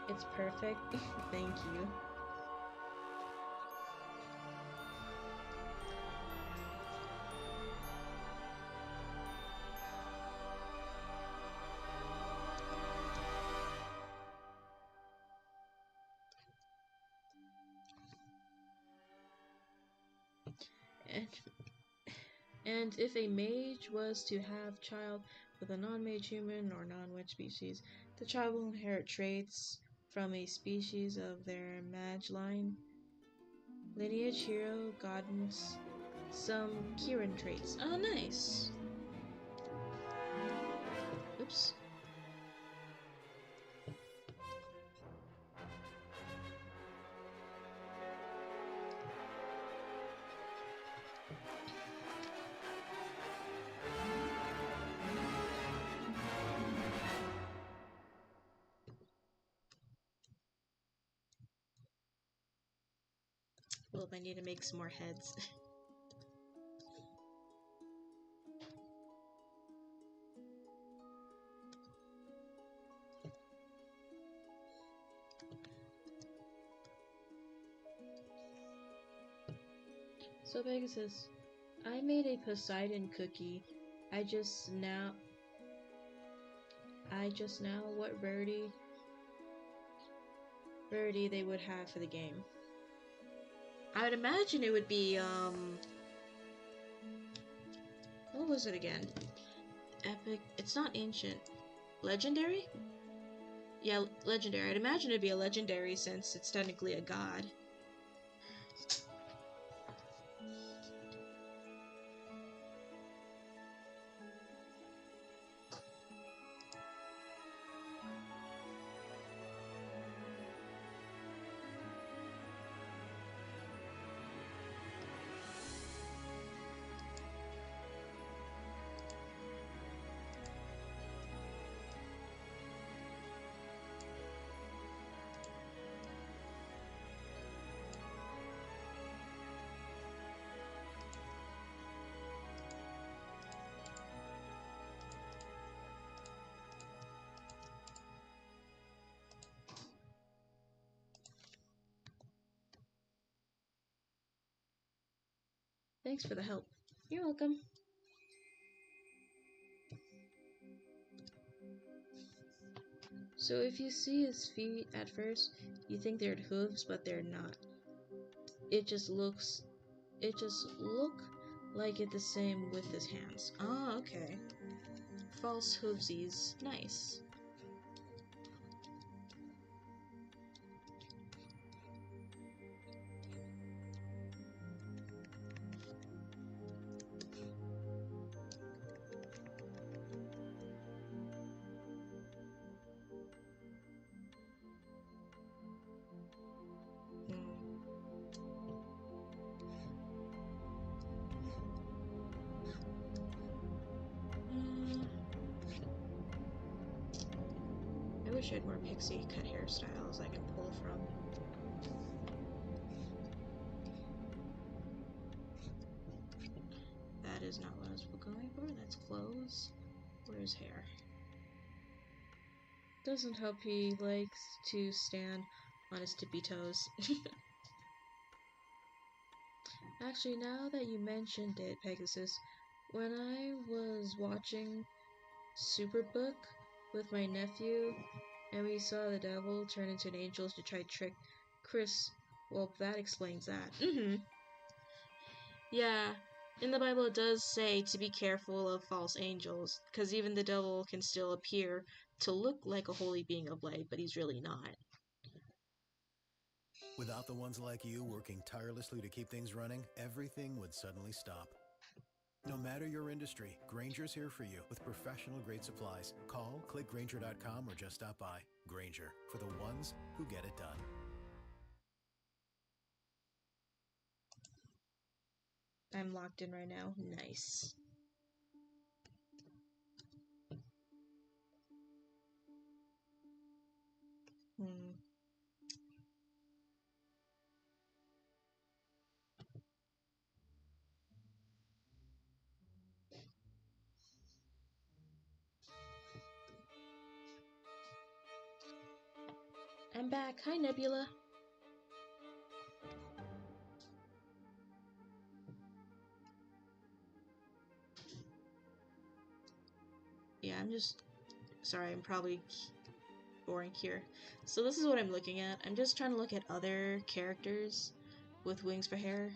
It's perfect. Thank you. And if a mage was to have child with a non-mage human or non-witch species, the child will inherit traits from a species of their mage line, lineage, hero, goddess, some Kirin traits. Oh, nice! Oops. Well, I need to make some more heads. So Pegasus, I made a Poseidon cookie. I just now what rarity they would have for the game. I would imagine it would be what was it again? Epic. It's not ancient. Legendary? Yeah, legendary. I'd imagine it'd be a legendary since it's technically a god. Thanks for the help. You're welcome. So if you see his feet at first, you think they're hooves, but they're not. It just look like it the same with his hands. Ah, okay. False hoovesies. Nice. I wish I had more pixie cut hairstyles I can pull from. That is not what I was going for. That's clothes. Where's hair? Doesn't help he likes to stand on his tippy toes. Actually, now that you mentioned it, Pegasus, when I was watching Superbook with my nephew, and we saw the devil turn into an angel to try to trick Chris, well, that explains that. Yeah, in the Bible it does say to be careful of false angels, because even the devil can still appear to look like a holy being of light, but he's really not. Without the ones like you working tirelessly to keep things running, everything would suddenly stop. No matter your industry, Grainger's here for you with professional-grade supplies. Call, click Grainger.com, or just stop by. Grainger, for the ones who get it done. I'm locked in right now. Nice. I'm back. Hi, Nebula. Yeah, I'm just... Sorry, I'm probably boring here. So this is what I'm looking at. I'm just trying to look at other characters with wings for hair.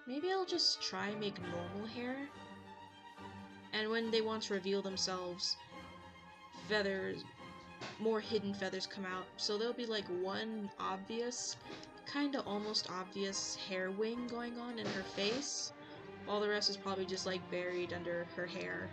Maybe I'll just try and make normal hair. And when they want to reveal themselves, feathers, more hidden feathers come out. So there'll be like one obvious, kinda almost obvious hair wing going on in her face, while the rest is probably just like buried under her hair.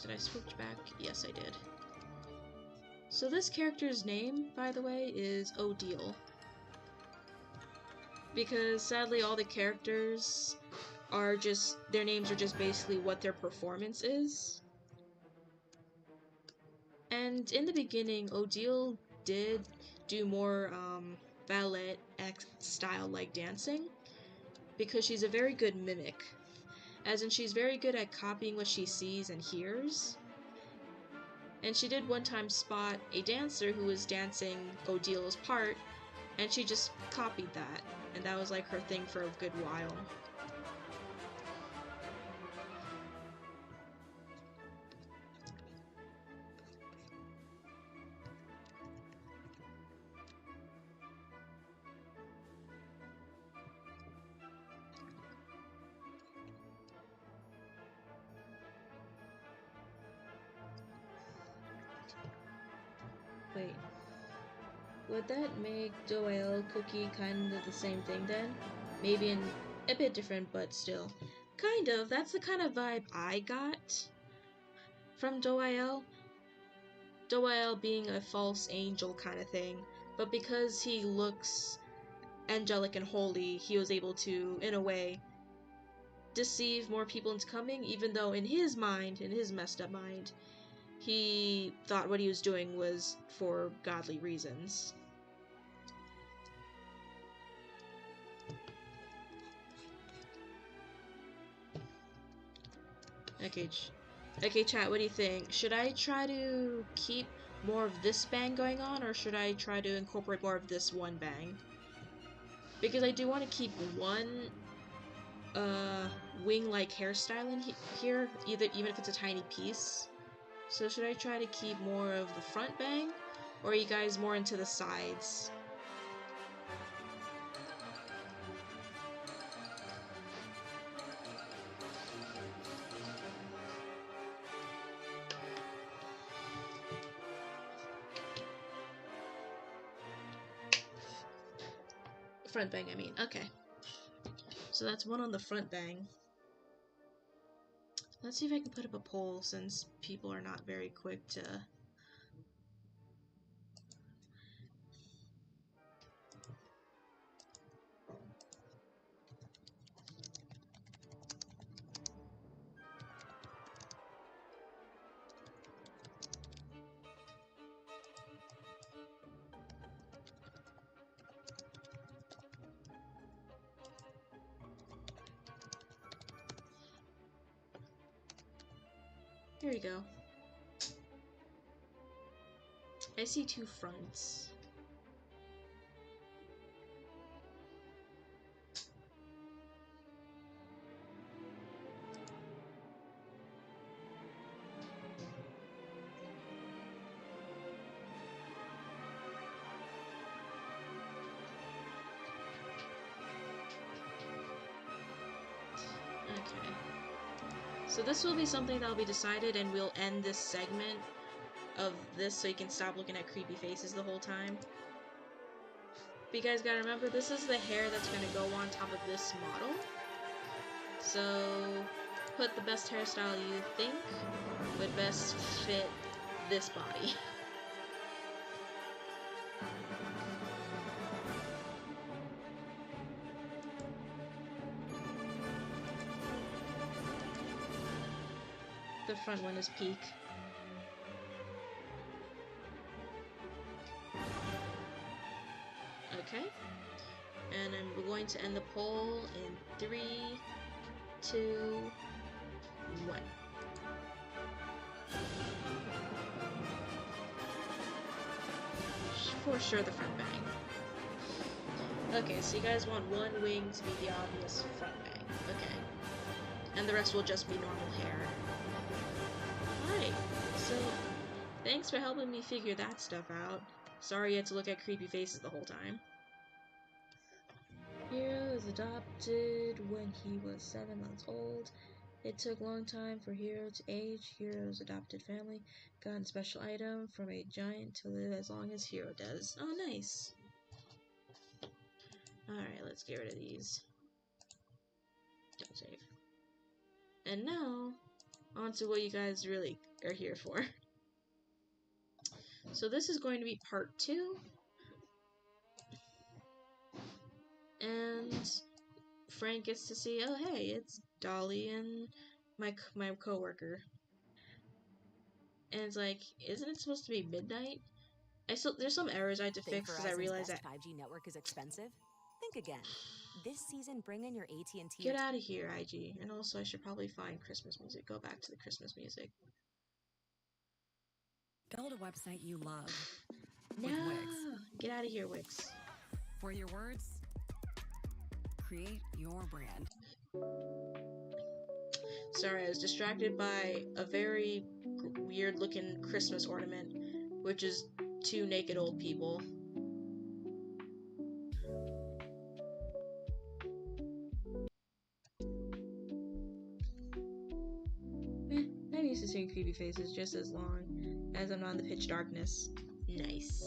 Did I switch back? Yes, I did. So this character's name, by the way, is Odile. Because sadly all the characters are just, their names are just basically what their performance is. And in the beginning, Odile did do more ballet style like dancing, because she's a very good mimic. As in, she's very good at copying what she sees and hears. And she did one time spot a dancer who was dancing Odile's part, and she just copied that. And that was like her thing for a good while. Wait. Would that make Doyle Cookie kind of the same thing then? Maybe a bit different, but still. Kind of. That's the kind of vibe I got from Doyle. Doyle being a false angel kind of thing. But because he looks angelic and holy, he was able to, in a way, deceive more people into coming, even though in his mind, in his messed up mind, he thought what he was doing was for godly reasons. Okay, chat, what do you think? Should I try to keep more of this bang going on, or should I try to incorporate more of this one bang? Because I do want to keep one wing-like hairstyle in here, even if it's a tiny piece. So should I try to keep more of the front bang, or are you guys more into the sides? Front bang, I mean. Okay. So that's one on the front bang. Let's see if I can put up a poll, since people are not very quick to... Here we go. I see two fronts. Okay. So this will be something that'll be decided, and we'll end this segment of this so you can stop looking at creepy faces the whole time. But you guys gotta remember, this is the hair that's gonna go on top of this model. So put the best hairstyle you think would best fit this body. The front one is peak. Okay. And I'm going to end the poll in 3, 2, 1. For sure the front bang. Okay, so you guys want one wing to be the obvious front bang. Okay. And the rest will just be normal hair. Alright, so thanks for helping me figure that stuff out. Sorry you had to look at creepy faces the whole time. Hero was adopted when he was 7 months old. It took a long time for Hero to age. Hero's adopted family got a special item from a giant to live as long as Hero does. Oh, nice. Alright, let's get rid of these. Don't save. And now, on to what you guys really are here for. So this is going to be part 2. And Frank gets to see, oh hey, it's Dolly and my coworker. And it's like, isn't it supposed to be midnight? There's some errors I had to fix because I realized that 5G network is expensive. Think again. This season, bring in your AT&T. Get out of here, IG. And also, I should probably find Christmas music. Go back to the Christmas music. Build a website you love. No, with Wix. Get out of here, Wix. For your words, create your brand. Sorry, I was distracted by a very weird-looking Christmas ornament, which is 2 naked old people. I'm used to seeing creepy faces just as long as I'm not in the pitch darkness. Nice.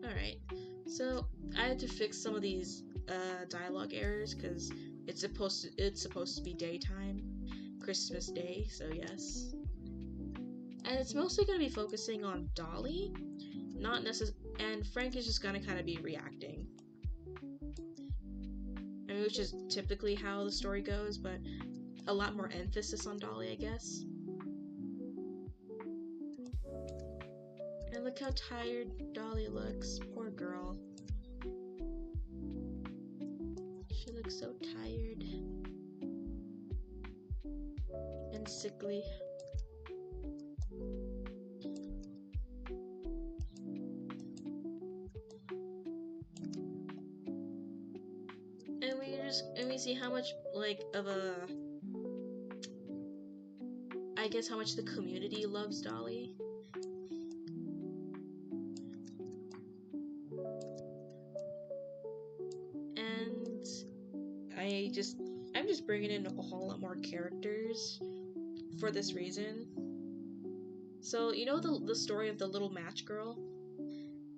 Alright, so I had to fix some of these dialogue errors because it's supposed to be daytime, Christmas Day, so yes. And it's mostly going to be focusing on Dolly, not necessarily, and Frank is just going to kind of be reacting. I mean, which is typically how the story goes, but a lot more emphasis on Dolly, I guess. And look how tired Dolly looks. Poor girl. She looks so tired. And sickly. And we see how much, like, of a... I guess how much the community loves Dolly. And I'm just bringing in a whole lot more characters for this reason. So, you know the story of the little match girl?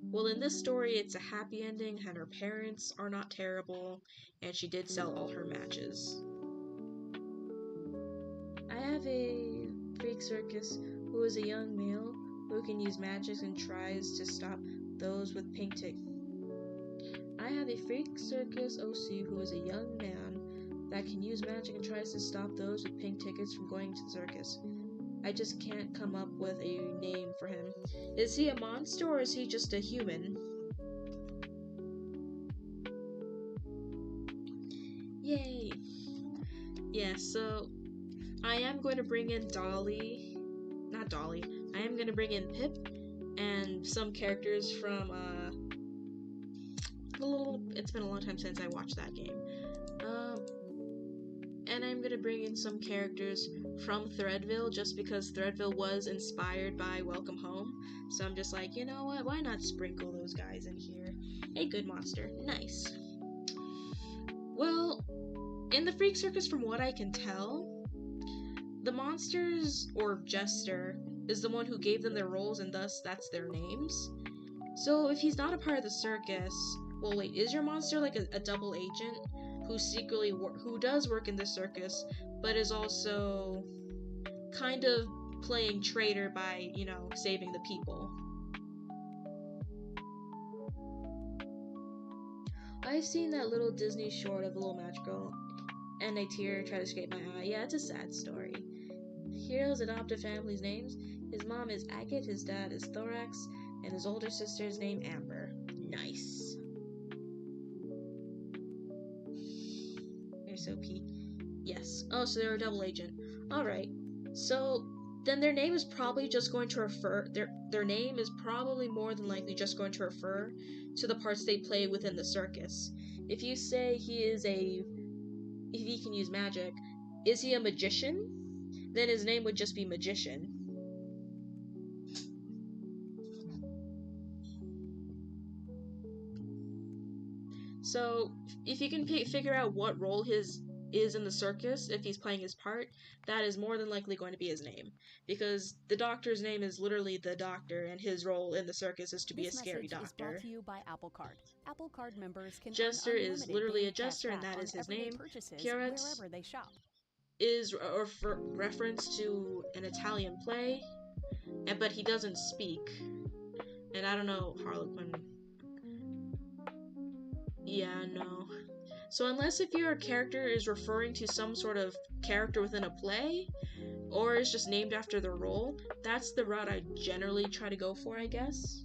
Well, in this story, it's a happy ending, and her parents are not terrible, and she did sell all her matches. I have a freak circus who is a young male who can use magic and tries to stop those with pink tickets. I have a freak circus OC who is a young man that can use magic and tries to stop those with pink tickets from going to the circus. I just can't come up with a name for him. Is he a monster or is he just a human? Yay! Yeah, so I am going to bring in Dolly. Not Dolly. I am going to bring in Pip and some characters from, it's been a long time since I watched that game. And I'm gonna bring in some characters from Threadville just because Threadville was inspired by Welcome Home. So I'm just like, you know what? Why not sprinkle those guys in here? Hey, good monster. Nice. Well, in the Freak Circus, from what I can tell, the monsters, or Jester, is the one who gave them their roles and thus that's their names. So if he's not a part of the circus, well, wait, is your monster like a double agent who secretly who does work in the circus, but is also kind of playing traitor by, you know, saving the people? I've seen that little Disney short of the little match girl, and a tear tried to escape my eye. Yeah, it's a sad story. Hero's adopted family's names: his mom is Agate, his dad is Thorax, and his older sister is named Amber. Nice. There's OP. Yes. Oh, so they're a double agent. Alright. So, then their name is probably just going to refer... Their name is probably more than likely just going to refer to the parts they play within the circus. If you say he is if he can use magic, is he a magician? Then his name would just be Magician. So, if you can figure out what role his is in the circus, if he's playing his part, that is more than likely going to be his name. Because the doctor's name is literally the doctor, and his role in the circus is to be a scary This message is brought doctor. to you by Apple Card. Apple Card members can Jester earn is unlimited literally daily a jester, and cashback that on is his everyday name. purchases Pierrot wherever they shop. is a reference to an Italian play, but he doesn't speak. And I don't know, Harlequin. Yeah, no. So unless if your character is referring to some sort of character within a play, or is just named after the role, that's the route I generally try to go for, I guess.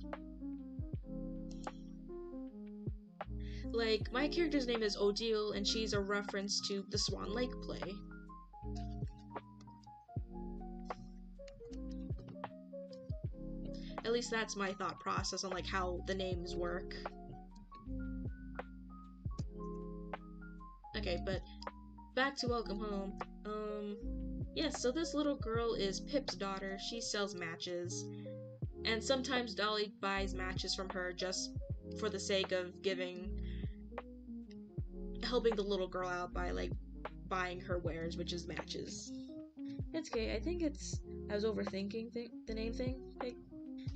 Like, my character's name is Odile, and she's a reference to the Swan Lake play. At least that's my thought process on like how the names work. Okay, but back to Welcome Home. Yes, so this little girl is Pip's daughter. She sells matches. And sometimes Dolly buys matches from her just for the sake of helping the little girl out by like buying her wares, which is matches. It's okay. I think I was overthinking the name thing.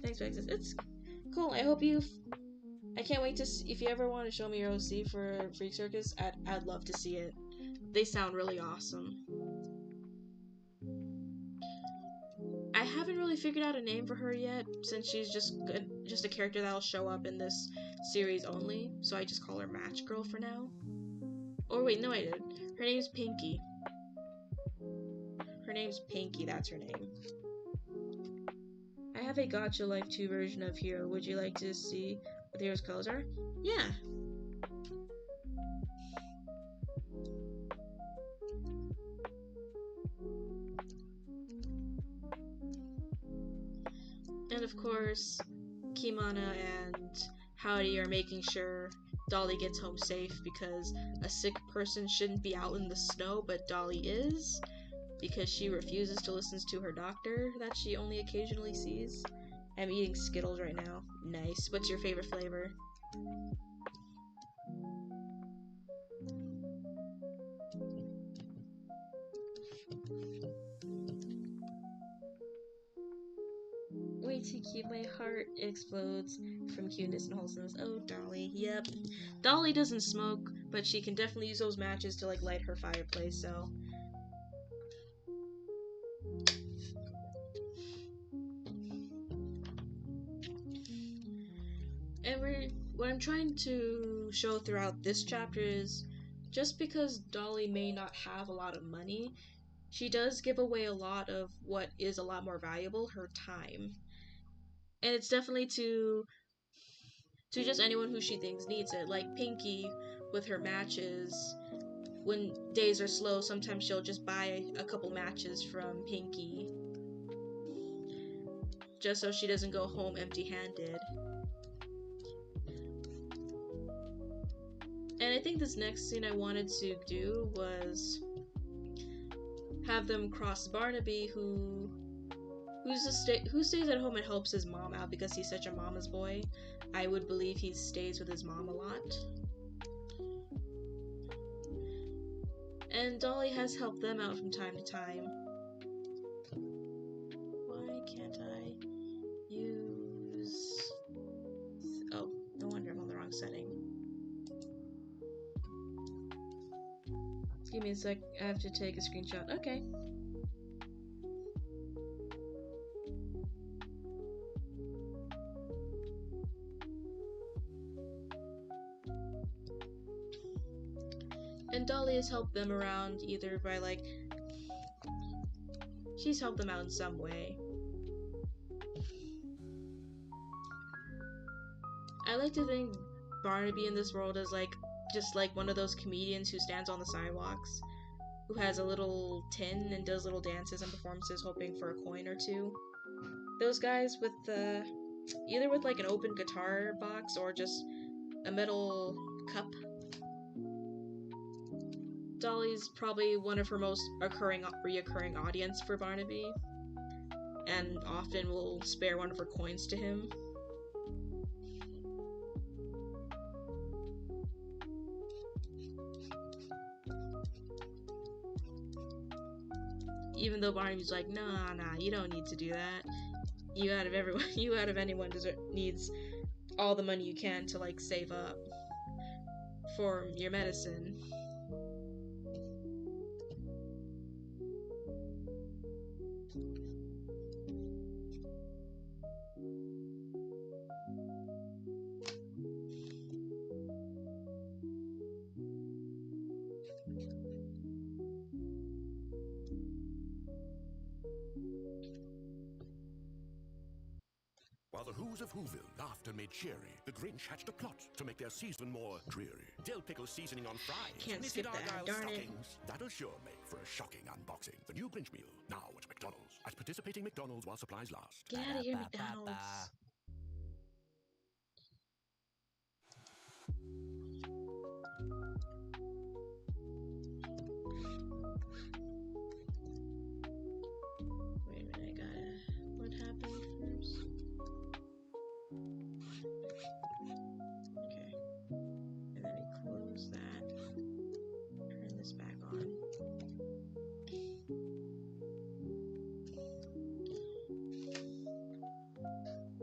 Thanks, Texas. It's cool. I can't wait to see, if you ever want to show me your OC for Freak Circus, I'd love to see it. They sound really awesome. I haven't really figured out a name for her yet, since she's just a character that'll show up in this series only, so I just call her Match Girl for now. Or wait, no I did. Her name's Pinky. Her name's Pinky, that's her name. I have a Gacha Life 2 version of Hero. Would you like to see what the hero's colors are? Yeah. And of course, Kimana and Howdy are making sure Dolly gets home safe, because a sick person shouldn't be out in the snow, but Dolly is, because she refuses to listen to her doctor that she only occasionally sees. I'm eating Skittles right now. Nice. What's your favorite flavor? Way to keep my heart explodes from cuteness and wholesomeness. Oh, Dolly. Yep. Dolly doesn't smoke, but she can definitely use those matches to like light her fireplace, so. And what I'm trying to show throughout this chapter is, just because Dolly may not have a lot of money, she does give away a lot of what is a lot more valuable, her time. And it's definitely to just anyone who she thinks needs it. Like Pinky with her matches. When days are slow, sometimes she'll just buy a couple matches from Pinky, just so she doesn't go home empty-handed. And I think this next scene I wanted to do was have them cross Barnaby, who stays at home and helps his mom out because he's such a mama's boy. I would believe he stays with his mom a lot. And Dolly has helped them out from time to time. Why can't I use... Oh, no wonder I'm on the wrong setting. Give me a sec, I have to take a screenshot. Okay. And Dolly has helped them around either by like... she's helped them out in some way. I like to think Barnaby in this world is like just like one of those comedians who stands on the sidewalks, who has a little tin and does little dances and performances hoping for a coin or two. Those guys with either with like an open guitar box or just a metal cup. Dolly's probably one of her most reoccurring audience for Barnaby, and often will spare one of her coins to him. even though Barnaby's like, nah, you don't need to do that. You out of everyone, you out of anyone needs all the money you can to like save up for your medicine. While the Who's of Whoville laughed and made cheery, the Grinch hatched a plot to make their season more dreary. Dill pickle seasoning on fries. Can't skip that, darn it. That'll sure make for a shocking unboxing. The new Grinch meal, now at McDonald's. At participating McDonald's while supplies last. Get out of here, McDonald's. Wait a minute, I gotta... What happened first? Okay. And then we close that. Turn this back on.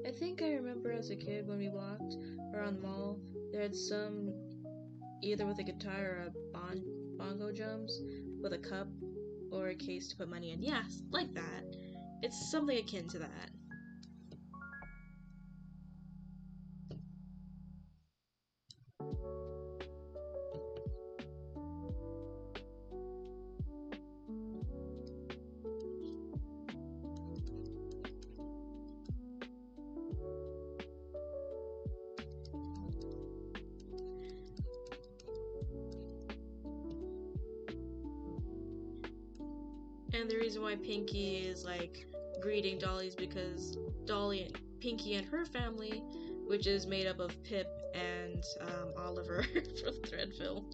I think I remember as a kid when we walked around the mall, there had some, either with a guitar or a bongo drums, with a cup or a case to put money in. Yes, like that. It's something akin to that. And the reason why Pinky is like greeting Dolly's because Pinky and her family, which is made up of Pip and Oliver from Threadville,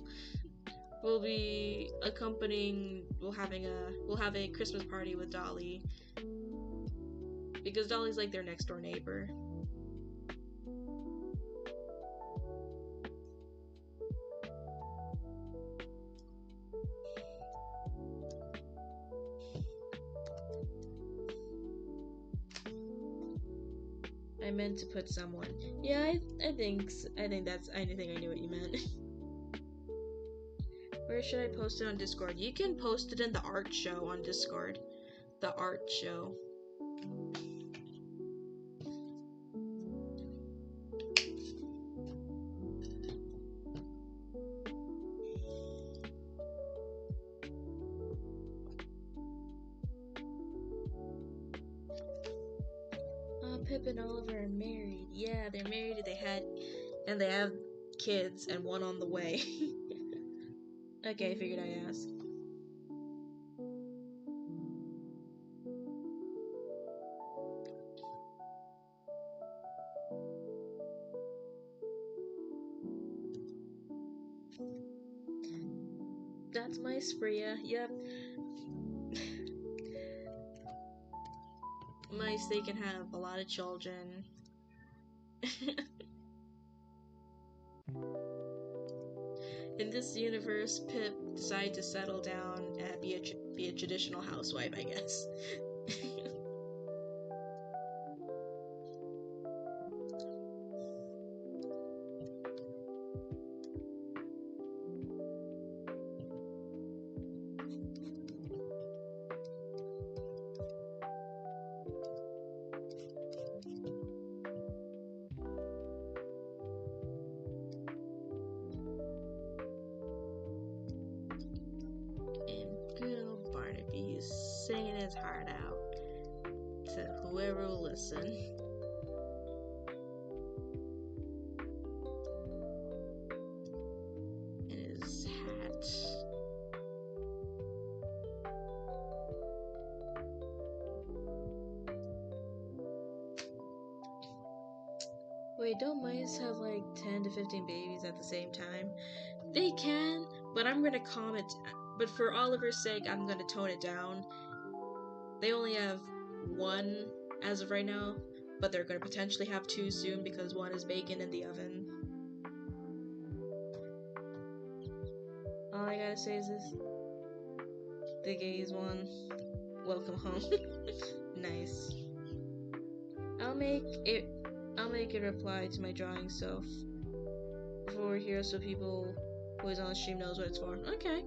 will be accompanying. We'll have a Christmas party with Dolly because Dolly's like their next door neighbor. I meant to put someone. Yeah, I think that's. I think I knew what you meant. Where should I post it on Discord? You can post it in the art show on Discord. The art show. Pip and Oliver are married. Yeah, they're married. They have kids and one on the way. Okay, I figured I'd ask. That's my Spria. Yep. Mice, they can have a lot of children. In this universe, Pip decided to settle down and be a traditional housewife, I guess. Singing his heart out to whoever will listen. In his hat. Wait, don't mice have like 10 to 15 babies at the same time? They can, but I'm gonna calm it. But for Oliver's sake, I'm gonna tone it down. They only have one as of right now, but they're going to potentially have two soon because one is baking in the oven. All I gotta say is this. The gays won. welcome home. Nice. I'll make a reply to my drawing self for here so people who is on the stream knows what it's for. Okay.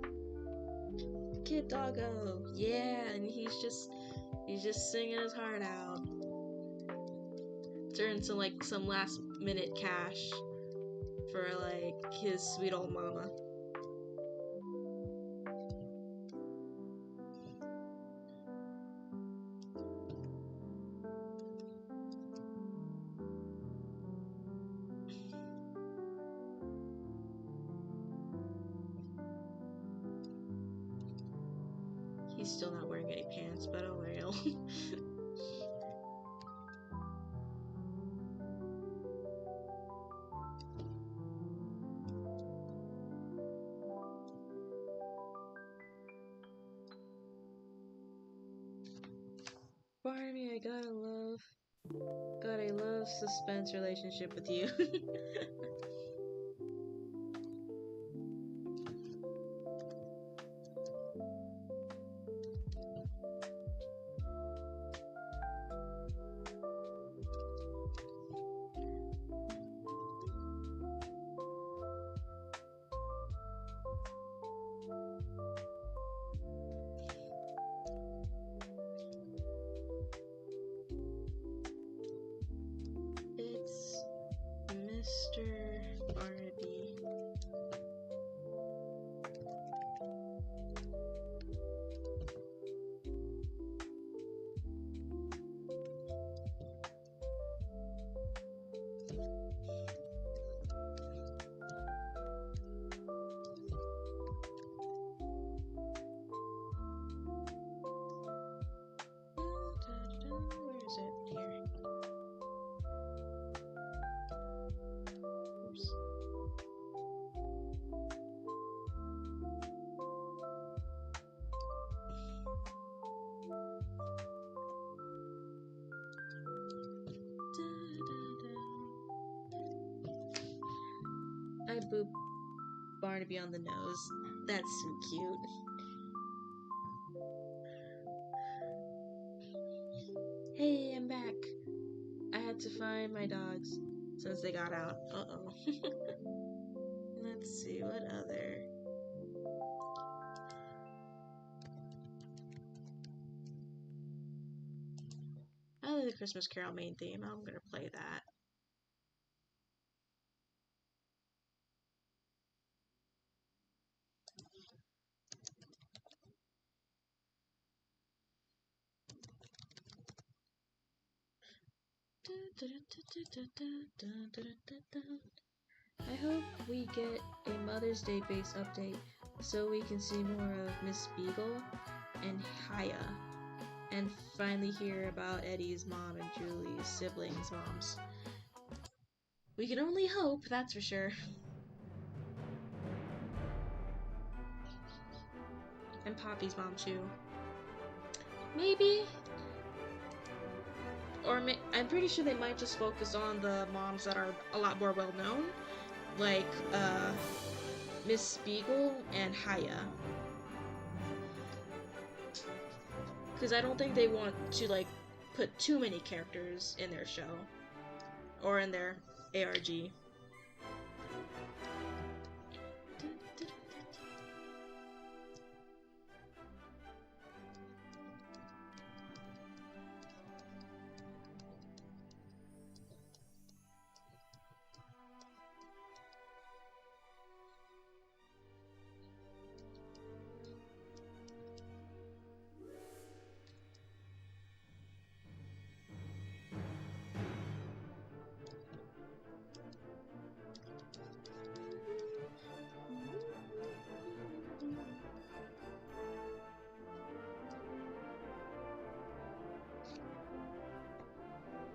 Kid Doggo. Yeah, and he's just singing his heart out. Turn into like some last minute cash for like his sweet old mama. He's still not wearing any pants, but oh well. Barnaby, I got a love suspense relationship with you. It's Mr. Barnaby. Where is it? Here. Oops. I boop Barnaby on the nose. That's so cute. Hey, I'm back. I had to find my dogs since they got out. Uh-oh. Let's see, what other... I like the Christmas Carol main theme. I'm gonna play that. I hope we get a Mother's Day based update so we can see more of Miss Beagle and Haya, and finally hear about Eddie's mom and Julie's siblings' moms. We can only hope, that's for sure. And Poppy's mom too. Maybe? Or I'm pretty sure they might just focus on the moms that are a lot more well known, like Miss Beagle and Haya. Because I don't think they want to like put too many characters in their show or in their ARG.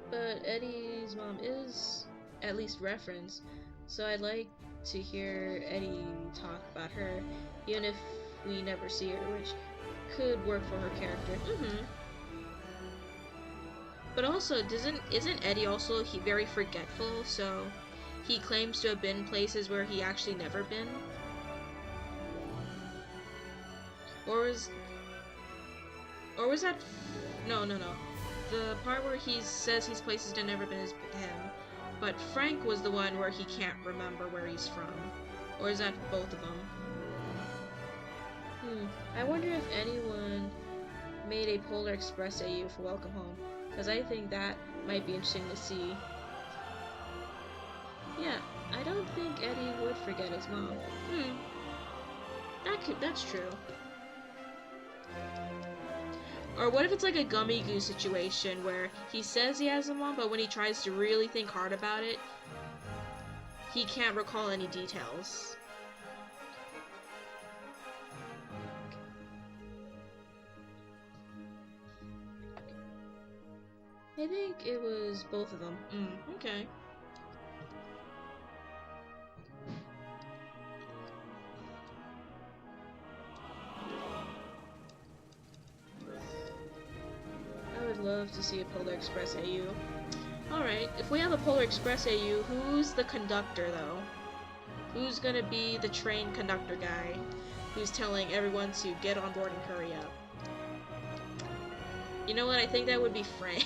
But Eddie's mom is at least referenced, so I'd like to hear Eddie talk about her, even if we never see her, which could work for her character. But also, isn't Eddie also very forgetful, so he claims to have been places where he actually never been? Or was that... No. The part where he says his places had never been him. But Frank was the one where he can't remember where he's from. Or is that both of them? I wonder if anyone made a Polar Express AU for Welcome Home. Because I think that might be interesting to see. Yeah, I don't think Eddie would forget his mom. That's true. Or what if it's like a Gummy Goo situation where he says he has a mom, but when he tries to really think hard about it, he can't recall any details. I think it was both of them. Okay. I would love to see a Polar Express AU. Alright, if we have a Polar Express AU, who's the conductor, though? Who's gonna be the train conductor guy who's telling everyone to get on board and hurry up? You know what? I think that would be Frank.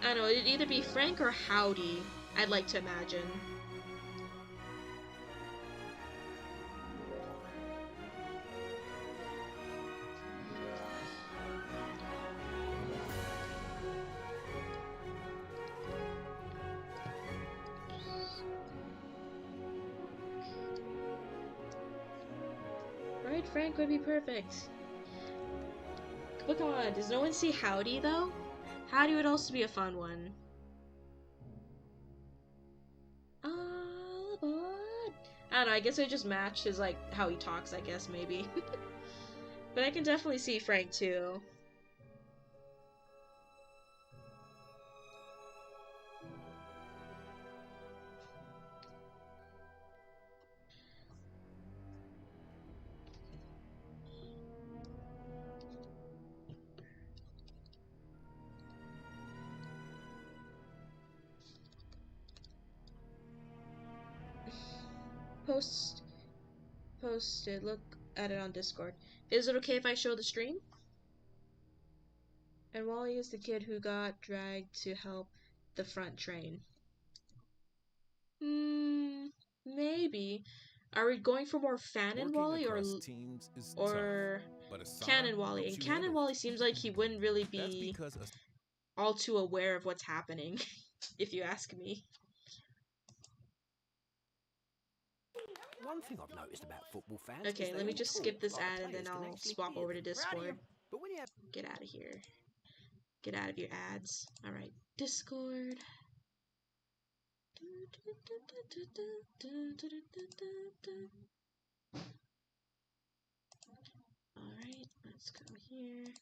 I don't know, it'd either be Frank or Howdy, I'd like to imagine. Right, Frank would be perfect. But come on, does no one see Howdy, though? Howdy would also be a fun one. All aboard! I don't know, I guess I just match his, like, how he talks, I guess, maybe. But I can definitely see Frank, too. Posted. Look at it on Discord. Is it okay if I show the stream? And Wally is the kid who got dragged to help the front train. Maybe. Are we going for more Fanon Wally or Canon Wally? And Canon Wally seems like he wouldn't really be all too aware of what's happening, if you ask me. One thing I've noticed about football fans. Okay, let me just skip this ad and then I'll swap over to Discord. Get out of here. Get out of your ads. Alright, Discord. Alright, let's go here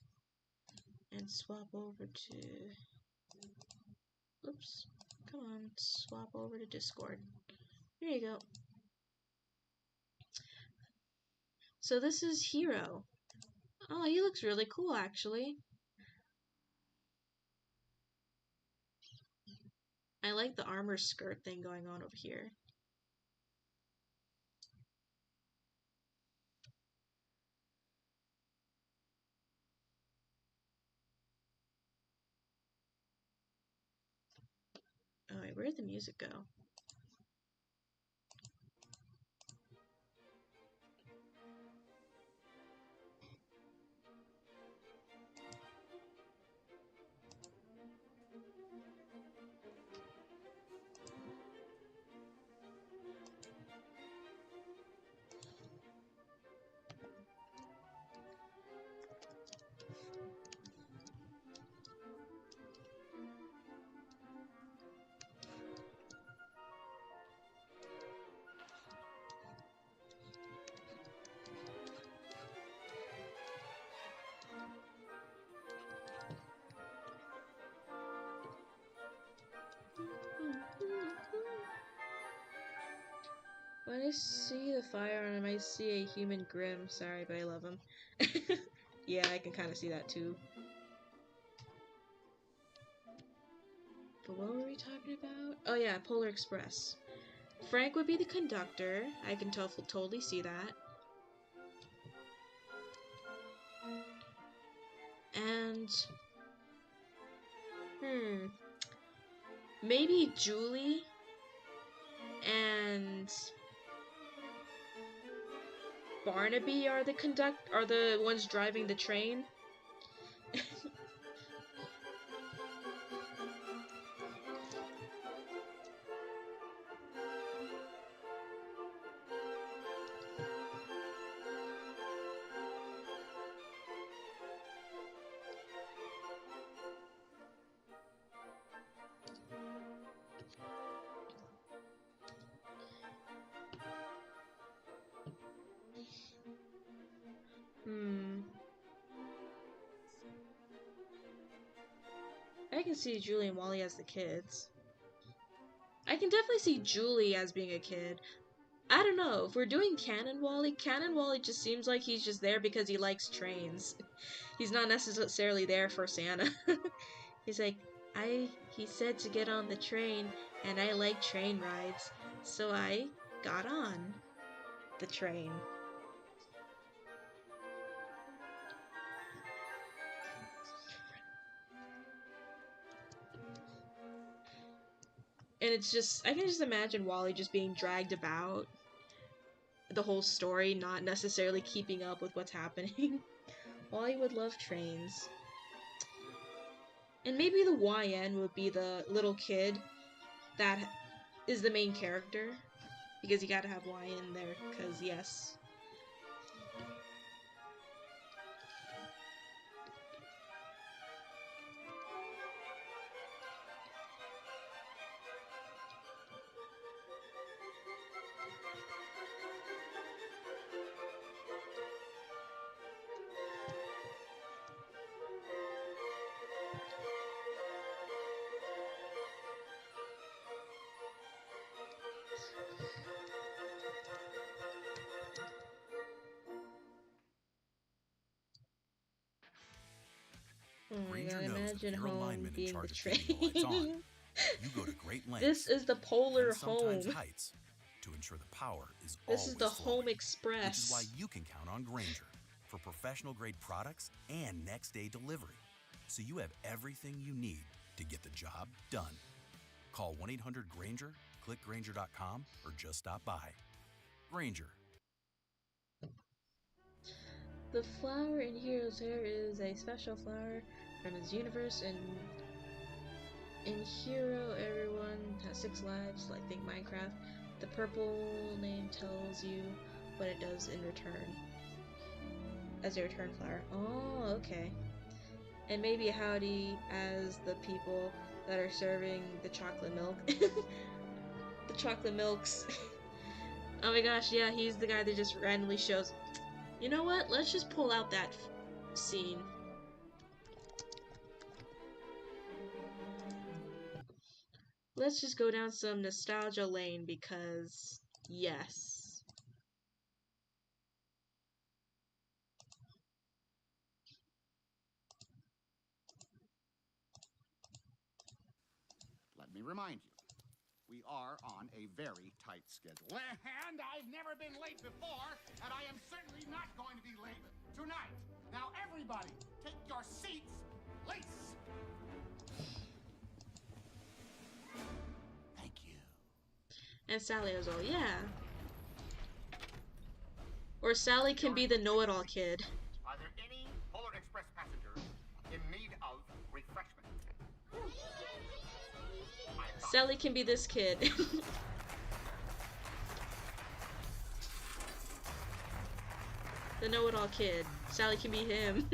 and swap over to... Oops. Come on, swap over to Discord. Here you go. So this is Hero. Oh, he looks really cool, actually. I like the armor skirt thing going on over here. Oh wait, where did the music go? When I see the fire on him, I see a human Grim. Sorry, but I love him. Yeah, I can kind of see that too. But what were we talking about? Oh yeah, Polar Express. Frank would be the conductor. I can totally see that. And maybe Julie and Barnaby are the ones driving the train. I can see Julie and Wally as the kids. I can definitely see Julie as being a kid. I don't know, if we're doing Canon Wally just seems like he's just there because he likes trains. He's not necessarily there for Santa. He's like, he said to get on the train, and I like train rides, so I got on the train. And it's just, I can just imagine Wally just being dragged about the whole story, not necessarily keeping up with what's happening. Wally would love trains. And maybe the YN would be the little kid that is the main character. Because you gotta have YN there, because yes. Oh my god, imagine home being the train. You go to great lengths. This is the polar home. Heights to ensure the power is this is the flowing, home express. Which is why you can count on Grainger for professional grade products and next day delivery. So you have everything you need to get the job done. Call 1-800-GRAINGER, click Grainger.com, or just stop by. Grainger. The flower in Hero's hair is a special flower from his universe, and in Hero, everyone has 6 lives, like think Minecraft. The purple name tells you what it does in return, as a return flower. Oh, okay. And maybe Howdy as the people that are serving the chocolate milk. The chocolate milks. Oh my gosh, yeah, he's the guy that just randomly shows. You know what? Let's just pull out that scene. Let's just go down some nostalgia lane because, yes. Let me remind you, we are on a very tight schedule. And I've never been late before, and I am certainly not going to be late tonight. Now everybody, take your seats, lace. Thank you. And Sally as well, yeah. Or Sally can be the know-it-all kid. Are there any Polar Express passengers in need of refreshment? Sally can be this kid. The know-it-all kid. Sally can be him.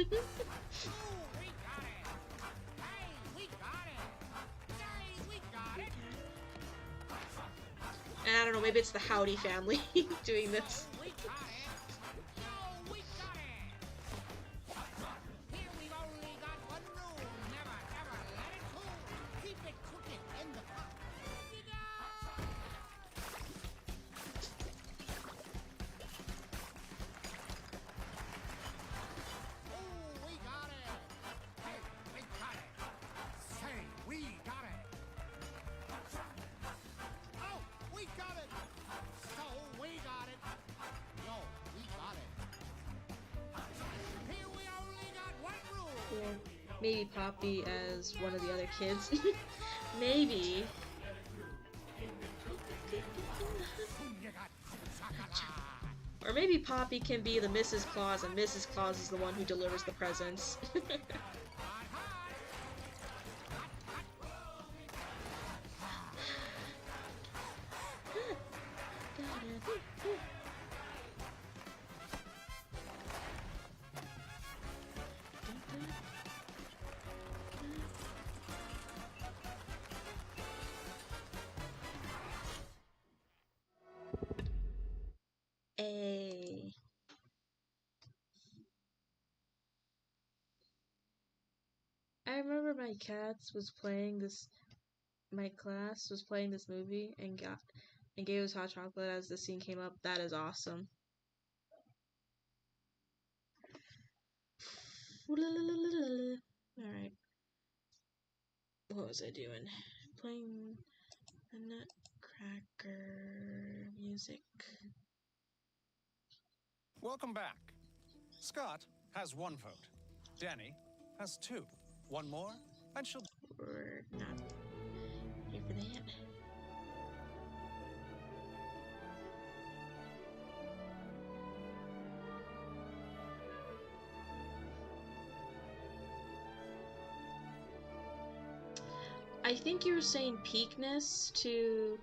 And I don't know, maybe it's the Howdy family doing this. maybe Poppy as one of the other kids. Maybe. Or maybe Poppy can be the Mrs. Claus and Mrs. Claus is the one who delivers the presents. Hey. I remember my class was playing this movie and gave us hot chocolate as the scene came up. That is awesome. Alright. What was I doing? Playing the Nutcracker music. Welcome back. Scott has 1 vote. Danny has 2. 1 more, and she'll... We're not here for that. I think you were saying peakness to...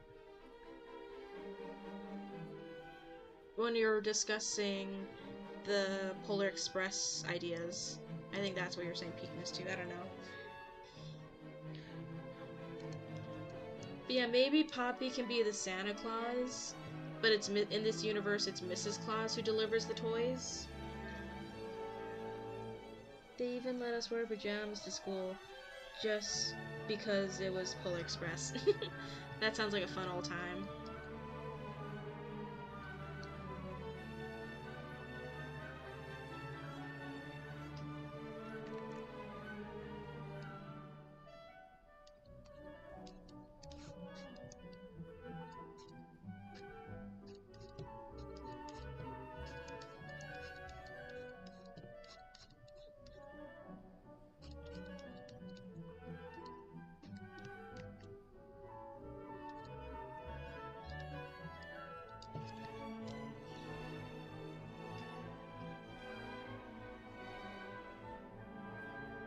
when you're discussing the Polar Express ideas. I think that's what you're saying peakness to. I don't know. But yeah, maybe Poppy can be the Santa Claus, but it's in this universe it's Mrs. Claus who delivers the toys. They even let us wear pajamas to school just because it was Polar Express. That sounds like a fun old time.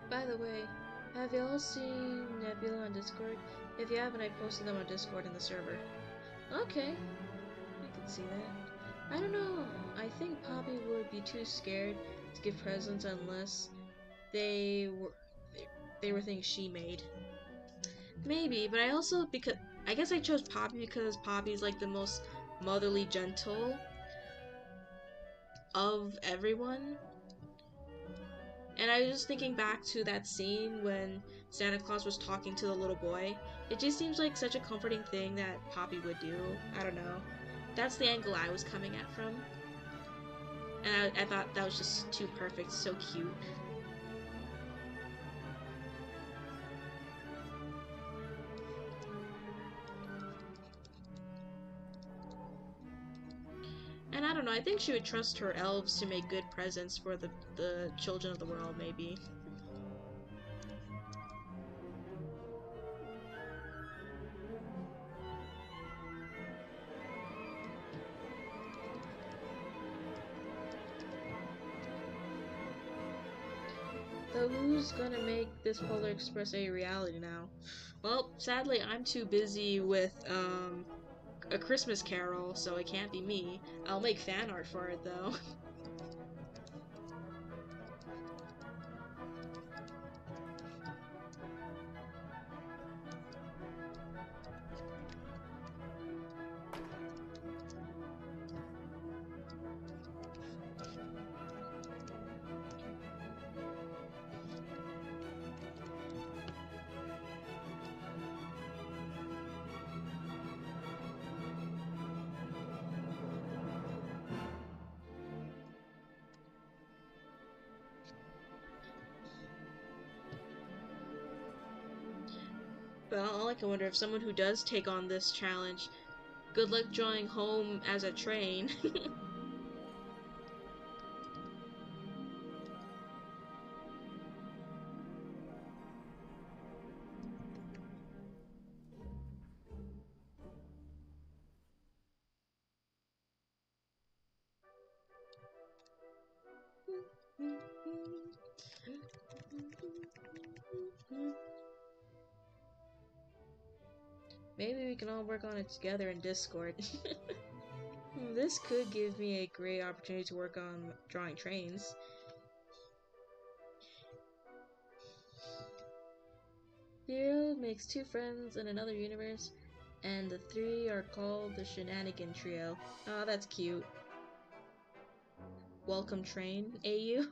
By the way, have y'all seen Nebula on Discord? If you haven't, I posted them on Discord in the server. Okay, I can see that. I don't know, I think Poppy would be too scared to give presents unless they were things she made. Maybe, but I guess I chose Poppy because Poppy's like the most motherly gentle of everyone. And I was just thinking back to that scene when Santa Claus was talking to the little boy. It just seems like such a comforting thing that Poppy would do. I don't know. That's the angle I was coming at from. And I thought that was just too perfect, so cute. And I don't know, I think she would trust her elves to make good presents for the children of the world, maybe. So who's gonna make this Polar Express a reality now? Well, sadly, I'm too busy with, A Christmas Carol, so it can't be me. I'll make fan art for it, though. Well, all I can wonder if someone who does take on this challenge, good luck drawing home as a train. Maybe we can all work on it together in Discord. This could give me a great opportunity to work on drawing trains. The hero makes two friends in another universe, and the three are called the Shenanigan Trio. Oh, that's cute. Welcome train, AU.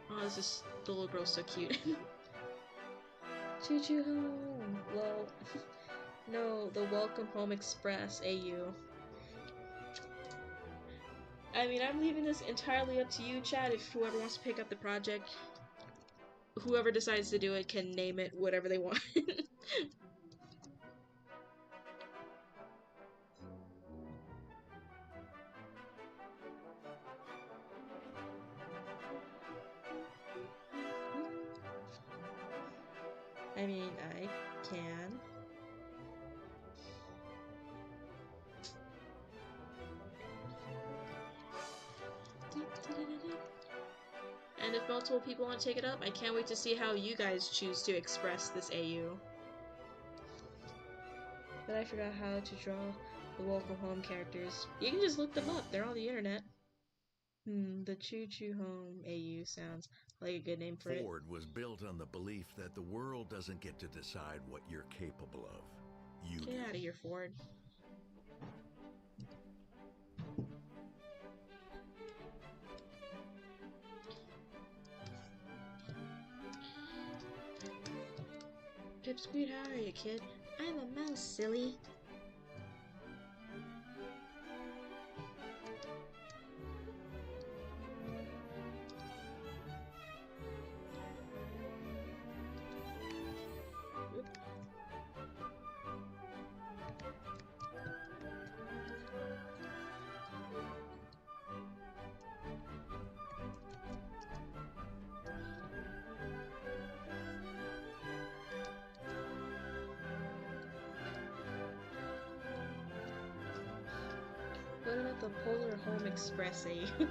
Oh, this is the little girl's so cute. Choo choo home. Lol. No, the Welcome Home Express, AU. I mean, I'm leaving this entirely up to you, chat. If whoever wants to pick up the project, whoever decides to do it can name it whatever they want. I mean, I can. And if multiple people want to take it up, I can't wait to see how you guys choose to express this AU. But I forgot how to draw the Welcome Home characters. You can just look them up, they're on the internet. The Choo Choo Home AU sounds like a good name for it. Ford was built on the belief that the world doesn't get to decide what you're capable of. You do. Get out of here, Ford. Pipsqueak, how are you, kid? I'm a mouse, silly. What about the Polar Home Express AU?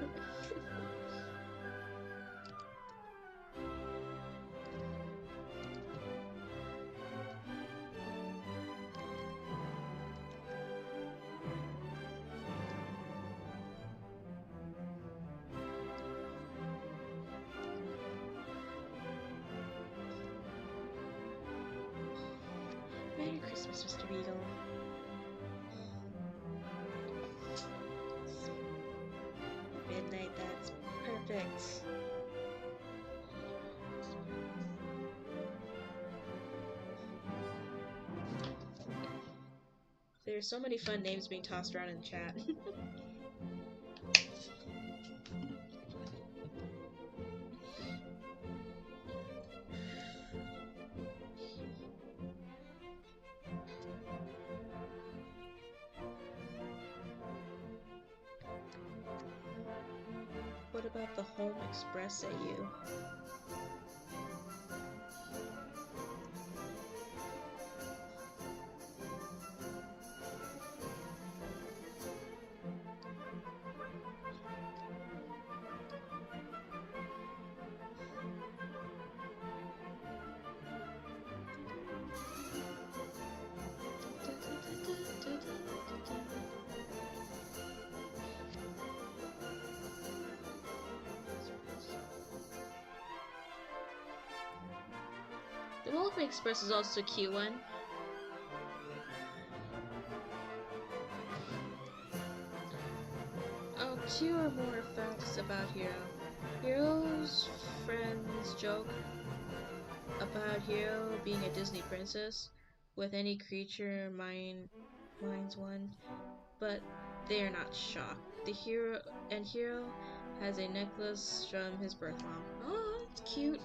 Merry Christmas, Mr. Beagle. Midnight, that's perfect. There's so many fun names being tossed around in the chat. What about the Home Express AU? The Welcome Express is also a cute one. Oh, 2 or more facts about Hero. Hero's friends joke about Hero being a Disney princess with any creature minds one, but they are not shocked. The Hero has a necklace from his birth mom. Oh, that's cute.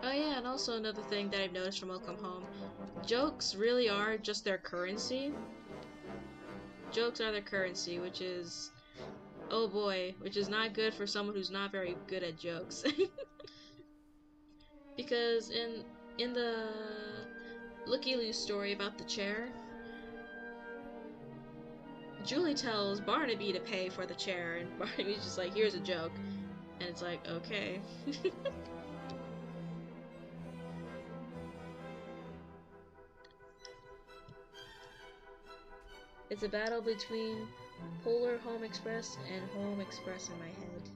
Oh yeah, and also another thing that I've noticed from Welcome Home, jokes really are just their currency. Jokes are their currency, which is, oh boy, which is not good for someone who's not very good at jokes. Because in the Looky Loo story about the chair, Julie tells Barnaby to pay for the chair, and Barnaby's just like, here's a joke. And it's like, okay. It's a battle between Polar Home Express and Home Express in my head.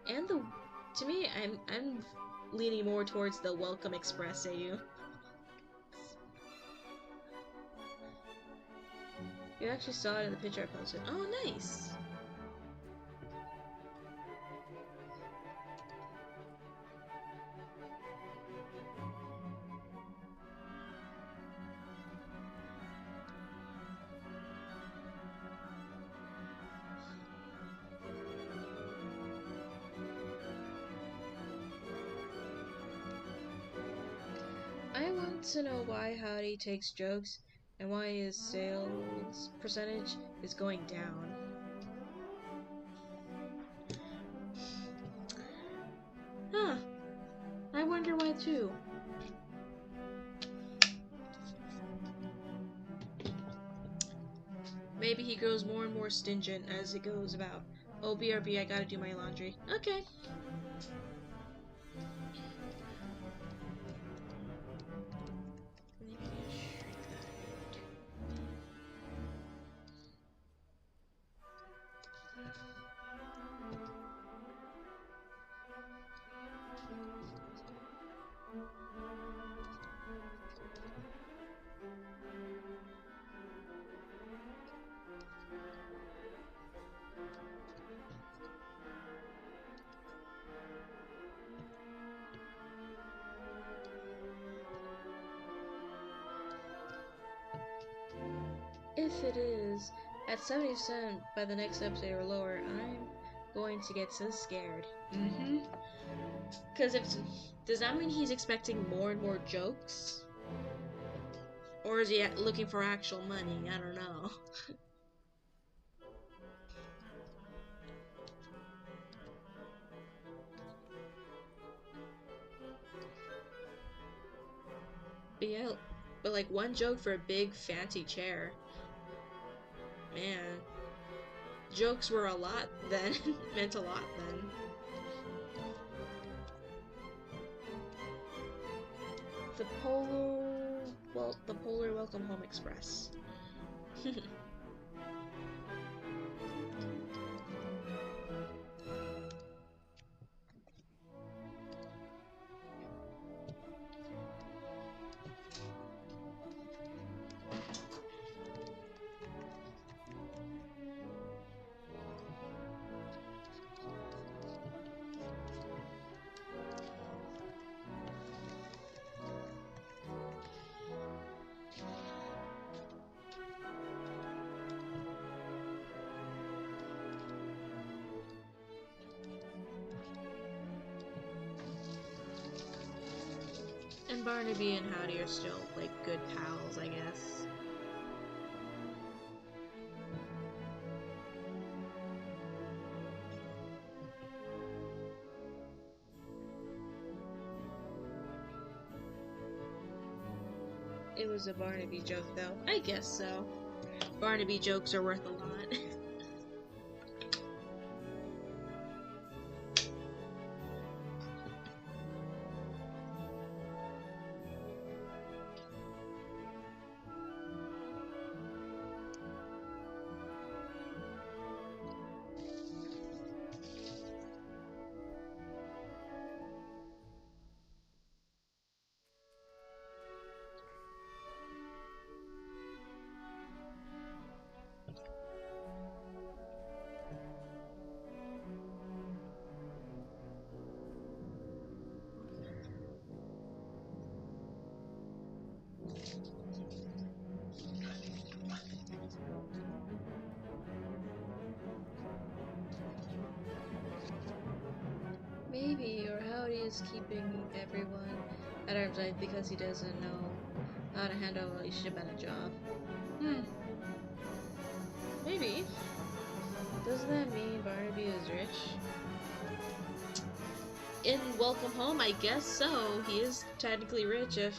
And to me, I'm leaning more towards the Welcome Express AU. You actually saw it in the picture I posted. Oh, nice! I want to know why Howdy takes jokes and why his sales percentage is going down. Huh. I wonder why too. Maybe he grows more and more stingent as it goes about. Oh, BRB, I gotta do my laundry. Okay. If it is at 70% by the next episode or lower, I'm going to get so scared. Because does that mean he's expecting more and more jokes? Or is he looking for actual money? I don't know. But yeah, but like one joke for a big fancy chair. Man, jokes were a lot then. Meant a lot then. The Polar Welcome Home Express. And Barnaby and Howdy are still, like, good pals, I guess. It was a Barnaby joke, though. I guess so. Barnaby jokes are worth a lot. Maybe, or how he is keeping everyone at arm's length because he doesn't know how to handle a relationship and a job. Maybe. Doesn't that mean Barnaby is rich? In Welcome Home, I guess so. He is technically rich if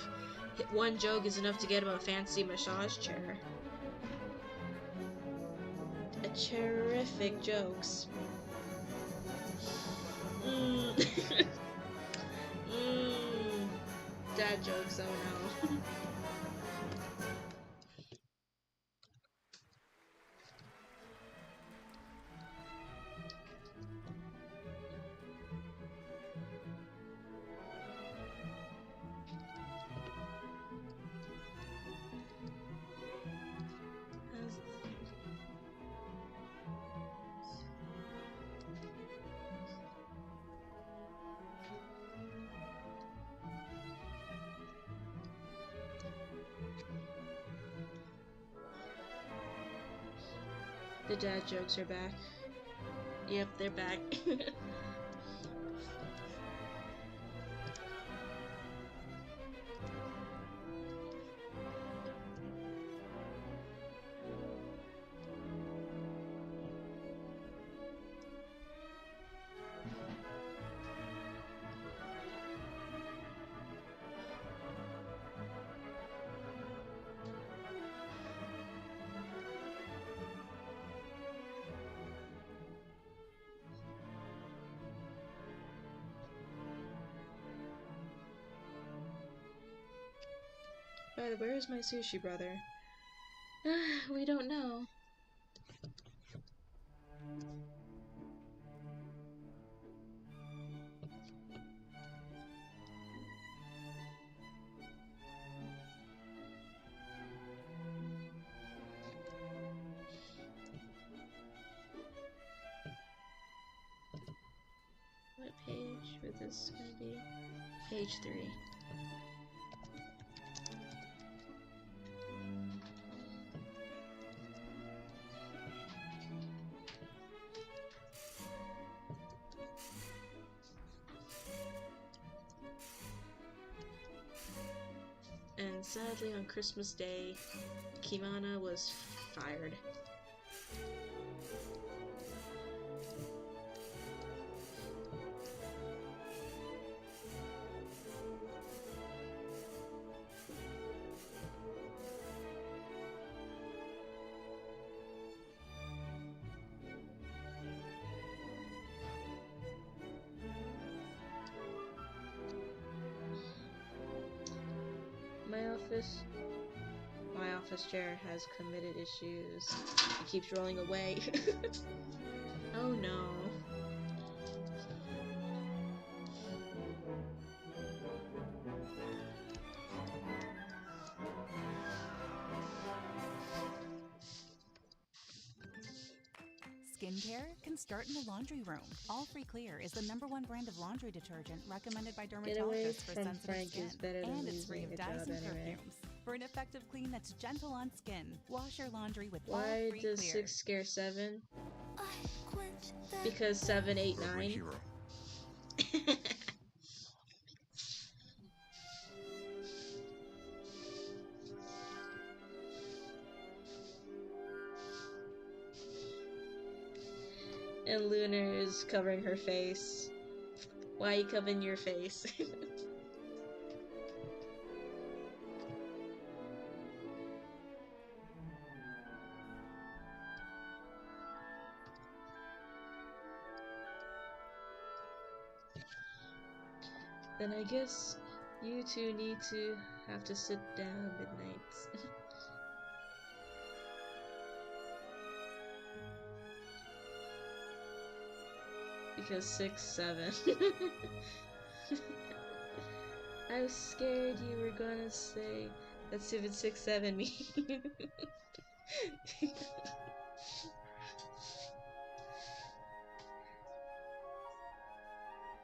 one joke is enough to get him a fancy massage chair. A terrific jokes. Dad jokes, oh no. The dad jokes are back. Yep, they're back. By the way, where is my sushi brother? We don't know. What page would this gonna be? Page 3. And sadly, on Christmas Day, Kimana was fired. My office chair has committed issues. It keeps rolling away. Oh no. Skincare can start in the laundry room. All Free Clear is the #1 brand of laundry detergent recommended by dermatologists for sensitive Frank skin, is better than and it's free losing of a dyes job and anyway. perfumes. For an effective clean that's gentle on skin, wash your laundry with All Why Free does Clear. 6 scare 7? Because 7, 8, 9. And Lunar is covering her face. Why are you covering your face? Then I guess you two need to have to sit down midnights. Because 6, 7. I was scared you were gonna say that stupid 6, 7 me.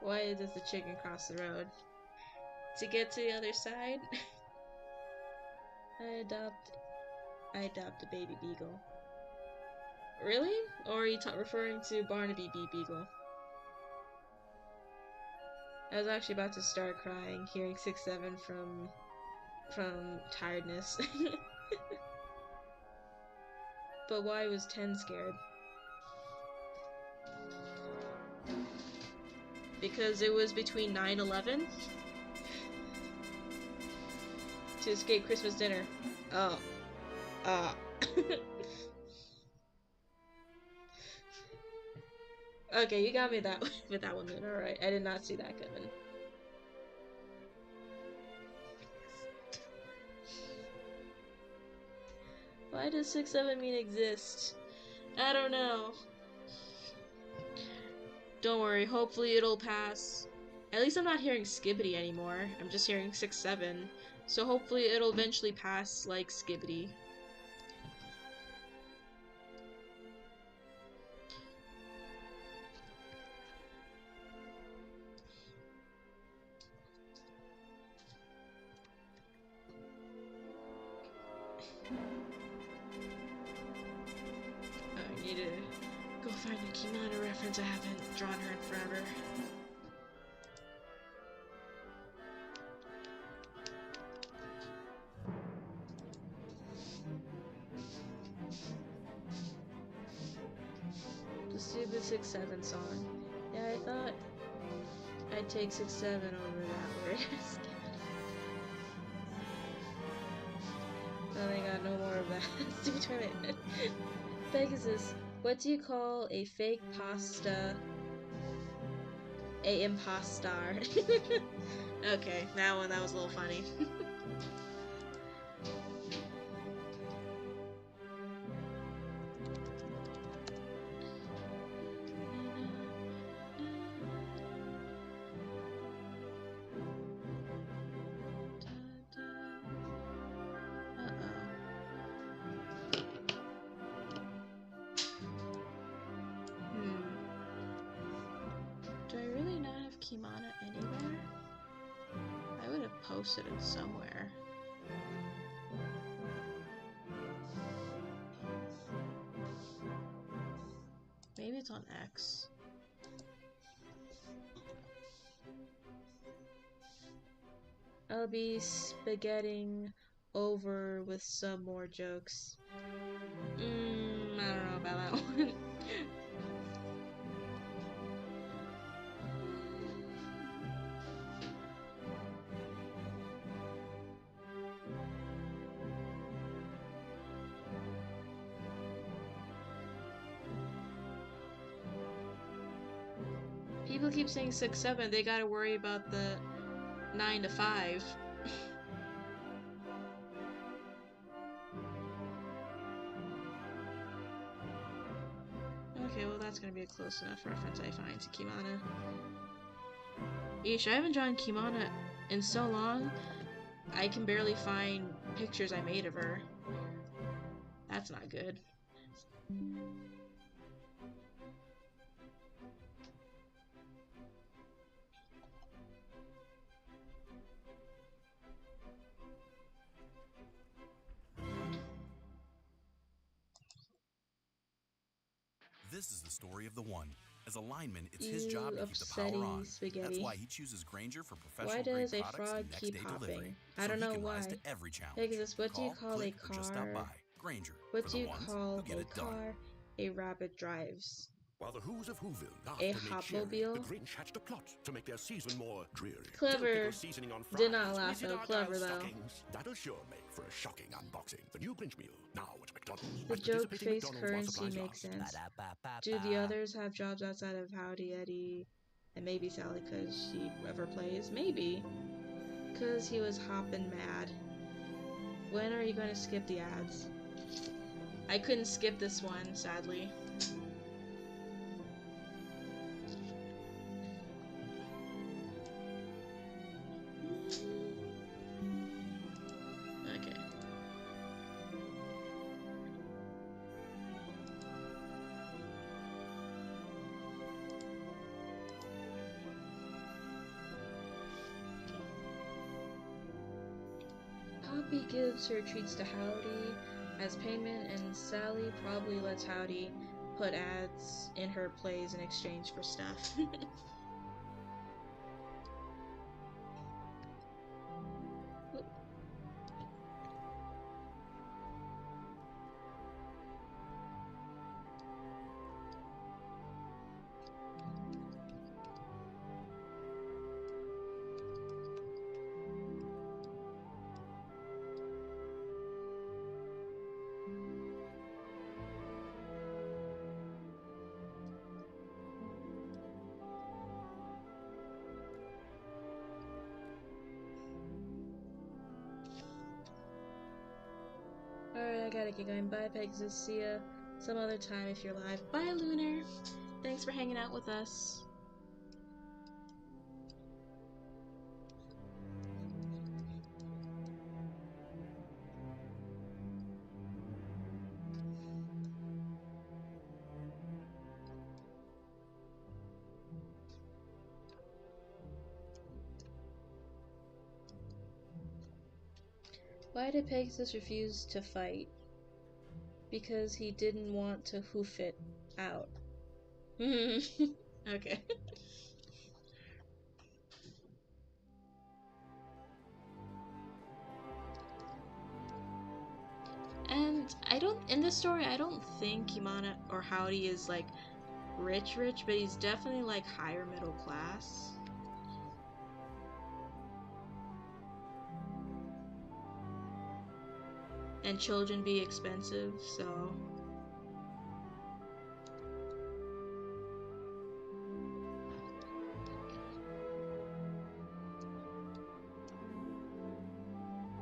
Why does the chicken cross the road? To get to the other side? I adopt a baby beagle. Really? Or are you referring to Barnaby B. Beagle? I was actually about to start crying hearing 6-7 from tiredness. But why was 10 scared? Because it was between 9-11 to escape Christmas dinner. Oh. Okay, you got me that with that one then. Alright, I did not see that coming. Why does 6-7 mean exist? I don't know. Don't worry, hopefully it'll pass. At least I'm not hearing Skibbity anymore. I'm just hearing 6-7. So hopefully it'll eventually pass like Skibbity. I need to go find a Kimana reference. I haven't drawn her in forever. The stupid 6-7 song. Yeah, I thought I'd take 6-7 over that word. Oh, they got no more of that. Stupid toilet. Pegasus, what do you call a fake pasta? A impostar. Okay, that was a little funny. Do I really not have Kimana anywhere? I would have posted it somewhere. Maybe it's on X. I'll be spaghetting over with some more jokes. I don't know about that one. People keep saying 6-7, they gotta worry about the 9 to 5. Okay, well that's gonna be a close enough reference I find to Kimana. Eesh, I haven't drawn Kimana in so long, I can barely find pictures I made of her. That's not good. This is the story of the one. As a lineman, it's his job to keep the power on. Spaghetti. That's why he chooses Grainger for professional Why grade does a products frog and next keep day hopping? delivery. I don't know he can why. rise to every challenge. Pegasus, what do you call a click, or just stop car? by. Grainger, What for do the you ones call who get a it done. car a rabbit drives? While the Who's of Whoville laughed A and made cheery, hopmobile? the Grinch hatched a plot to make their season more dreary. Clever. Dill pickle seasoning on Did not fries, laugh Lizzie though. Argyle's Clever though. stockings. That'll sure make for a shocking unboxing. The new Grinch meal, now at McDonald's. The At joke participating face McDonald's while currency supplies makes last. sense. Do the others have jobs outside of Howdy Eddie and maybe Sally because she ever plays? Maybe. Because he was hopping mad. When are you going to skip the ads? I couldn't skip this one, sadly. Okay. Poppy gives her treats to Howdy as payment, and Sally probably lets Howdy put ads in her plays in exchange for stuff. I gotta get going. Bye, Pegasus. See ya some other time if you're live. Bye, Lunar. Thanks for hanging out with us. Why did Pegasus refuse to fight? Because he didn't want to hoof it out. Okay. And in this story, I don't think Kimana or Howdy is like rich, but he's definitely like higher middle class. And children be expensive, so.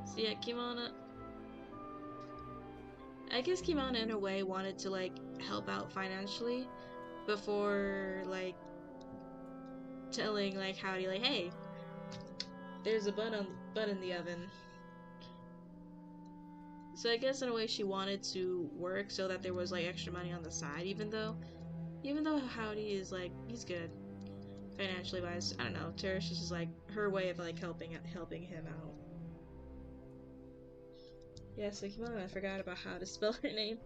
So yeah, Kimana. I guess Kimana in a way wanted to like help out financially before like telling like Howdy like, hey, there's a bun in the oven. So I guess in a way she wanted to work so that there was like extra money on the side, even though Howdy is like, he's good financially wise. I don't know. Tarish is just like her way of like helping him out. Yeah, so Kimana, I forgot about how to spell her name.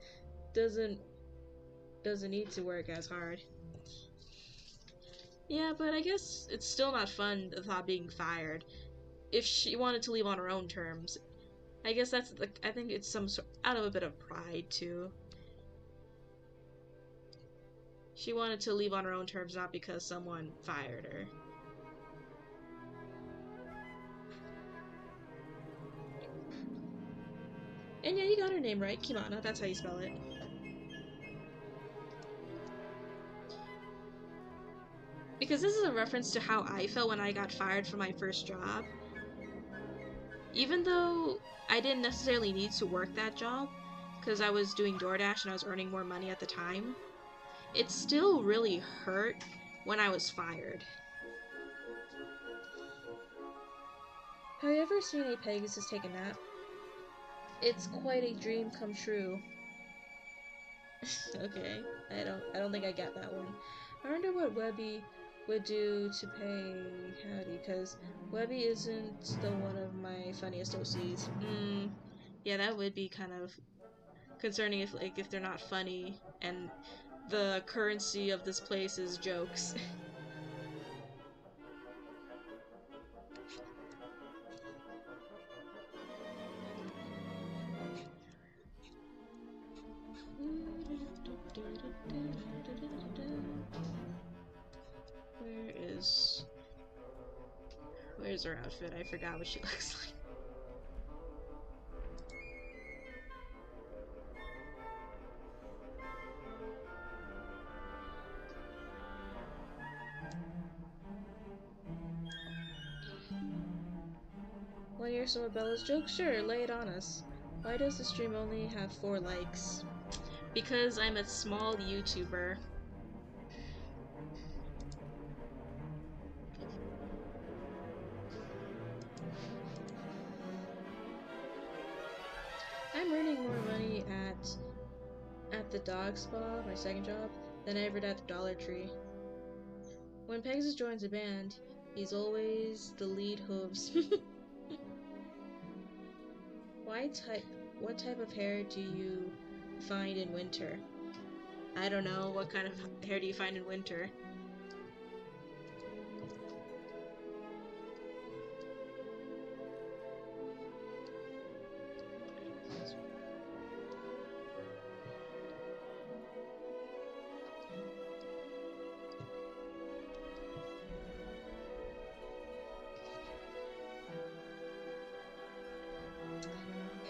Doesn't need to work as hard. Yeah, but I guess it's still not fun, the thought being fired. If she wanted to leave on her own terms, I guess that's like, I think it's some sort out of a bit of pride too. She wanted to leave on her own terms, not because someone fired her. And yeah, you got her name right, Kimana. That's how you spell it. Because this is a reference to how I felt when I got fired from my first job. Even though I didn't necessarily need to work that job, because I was doing DoorDash and I was earning more money at the time, it still really hurt when I was fired. Have you ever seen a Pegasus take a nap? It's quite a dream come true. Okay, I don't think I got that one. I wonder what Webby would do to pay Howdy, because Webby isn't the one of my funniest OCs. Yeah, that would be kind of concerning if they're not funny and the currency of this place is jokes. Where's her outfit? I forgot what she looks like. Wanna hear some of Bella's jokes? Sure, lay it on us. Why does the stream only have 4 likes? Because I'm a small YouTuber. I'm earning more money at the dog spa, my second job, than I ever did at the Dollar Tree. When Pegasus joins a band, he's always the lead hooves. What type of hair do you find in winter? I don't know. What kind of hair do you find in winter?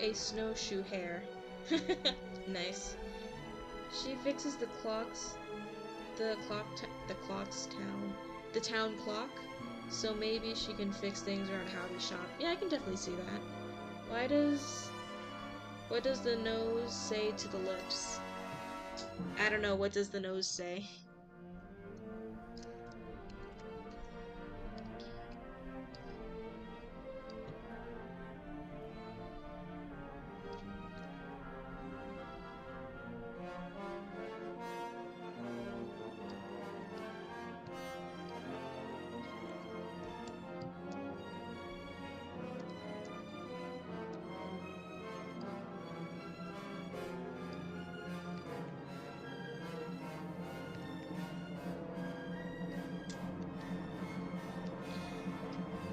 A snowshoe hair. Nice. She fixes the town clock, so maybe she can fix things around Howdy's shop. Yeah, I can definitely see that. Why does What does the nose say to the lips? I don't know, what does the nose say?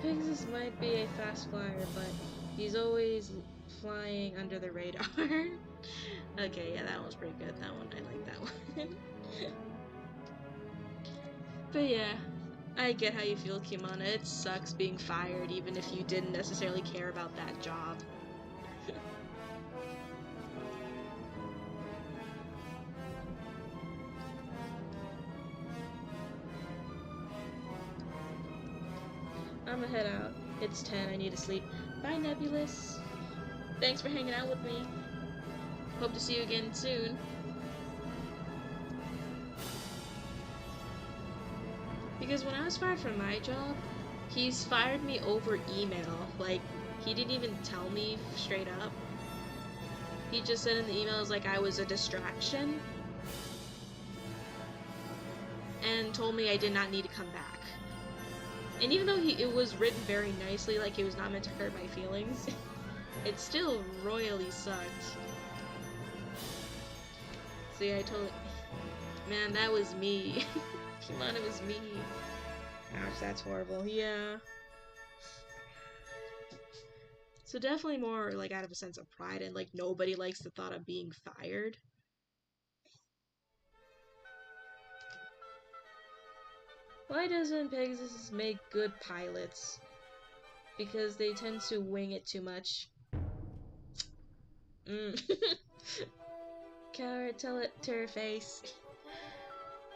Pegasus might be a fast flyer, but he's always flying under the radar. Okay, yeah, that one's pretty good. That one, I like that one. But yeah, I get how you feel, Kimana. It sucks being fired, even if you didn't necessarily care about that job. I'ma head out. It's 10, I need to sleep. Bye, Nebulous. Thanks for hanging out with me. Hope to see you again soon. Because when I was fired from my job, he's fired me over email. Like, he didn't even tell me straight up. He just said in the emails like I was a distraction. And told me I did not need to come back. And even though it was written very nicely, like it was not meant to hurt my feelings, it still royally sucked. So yeah, I told man, that was me. Come on, it was me. Ouch, that's horrible. Yeah. So definitely more like out of a sense of pride, and like nobody likes the thought of being fired. Why doesn't Pegasus make good pilots? Because they tend to wing it too much. Coward, tell it to her face.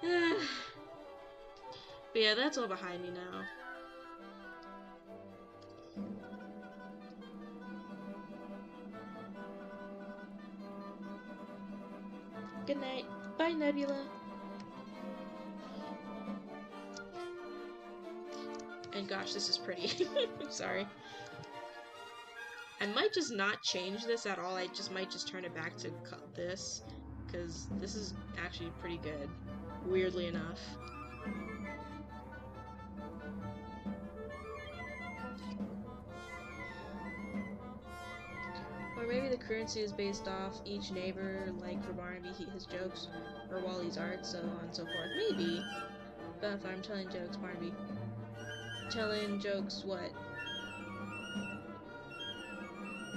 But yeah, that's all behind me now. Good night. Bye, Nebula. And gosh, this is pretty. Sorry. I might just not change this at all. I might just turn it back to cut this, because this is actually pretty good, weirdly enough. Or maybe the currency is based off each neighbor, like for Barnaby, his jokes, or Wally's art, so on and so forth. Maybe. But if I'm telling jokes, Barnaby. Telling jokes what?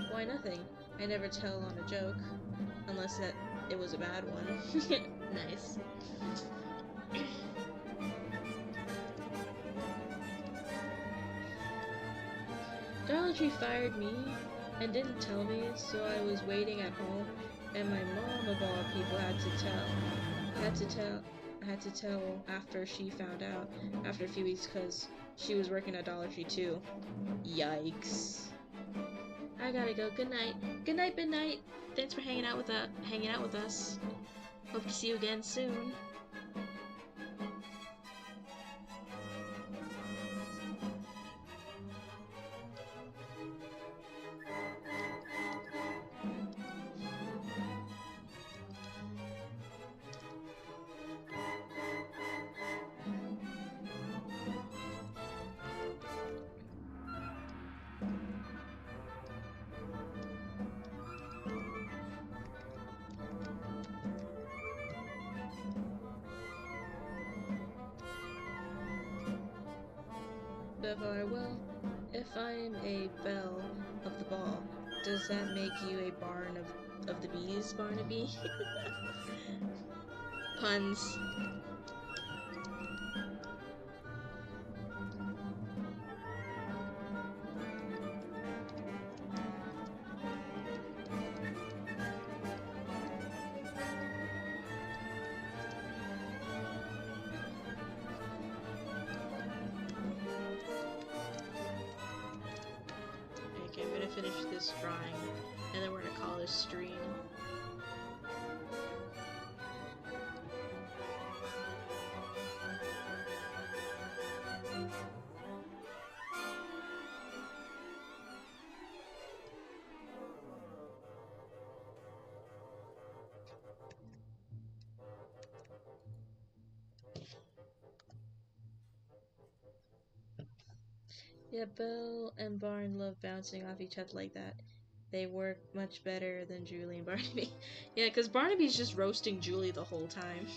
Why nothing? I never tell on a joke. Unless that it was a bad one. Nice. Dollar Tree fired me and didn't tell me, so I was waiting at home, and my mom of all people had to tell after she found out after a few weeks, because she was working at Dollar Tree too. Yikes. I gotta go. Good night. Good night, midnight. Thanks for hanging out with us. Hope to see you again soon. Well, if I'm a belle of the ball, does that make you a barn of the bees, Barnaby? Puns. Finish this drawing And then we're gonna call this stream. Yeah, Belle and Barn love bouncing off each other like that. They work much better than Julie and Barnaby. Yeah, because Barnaby's just roasting Julie the whole time.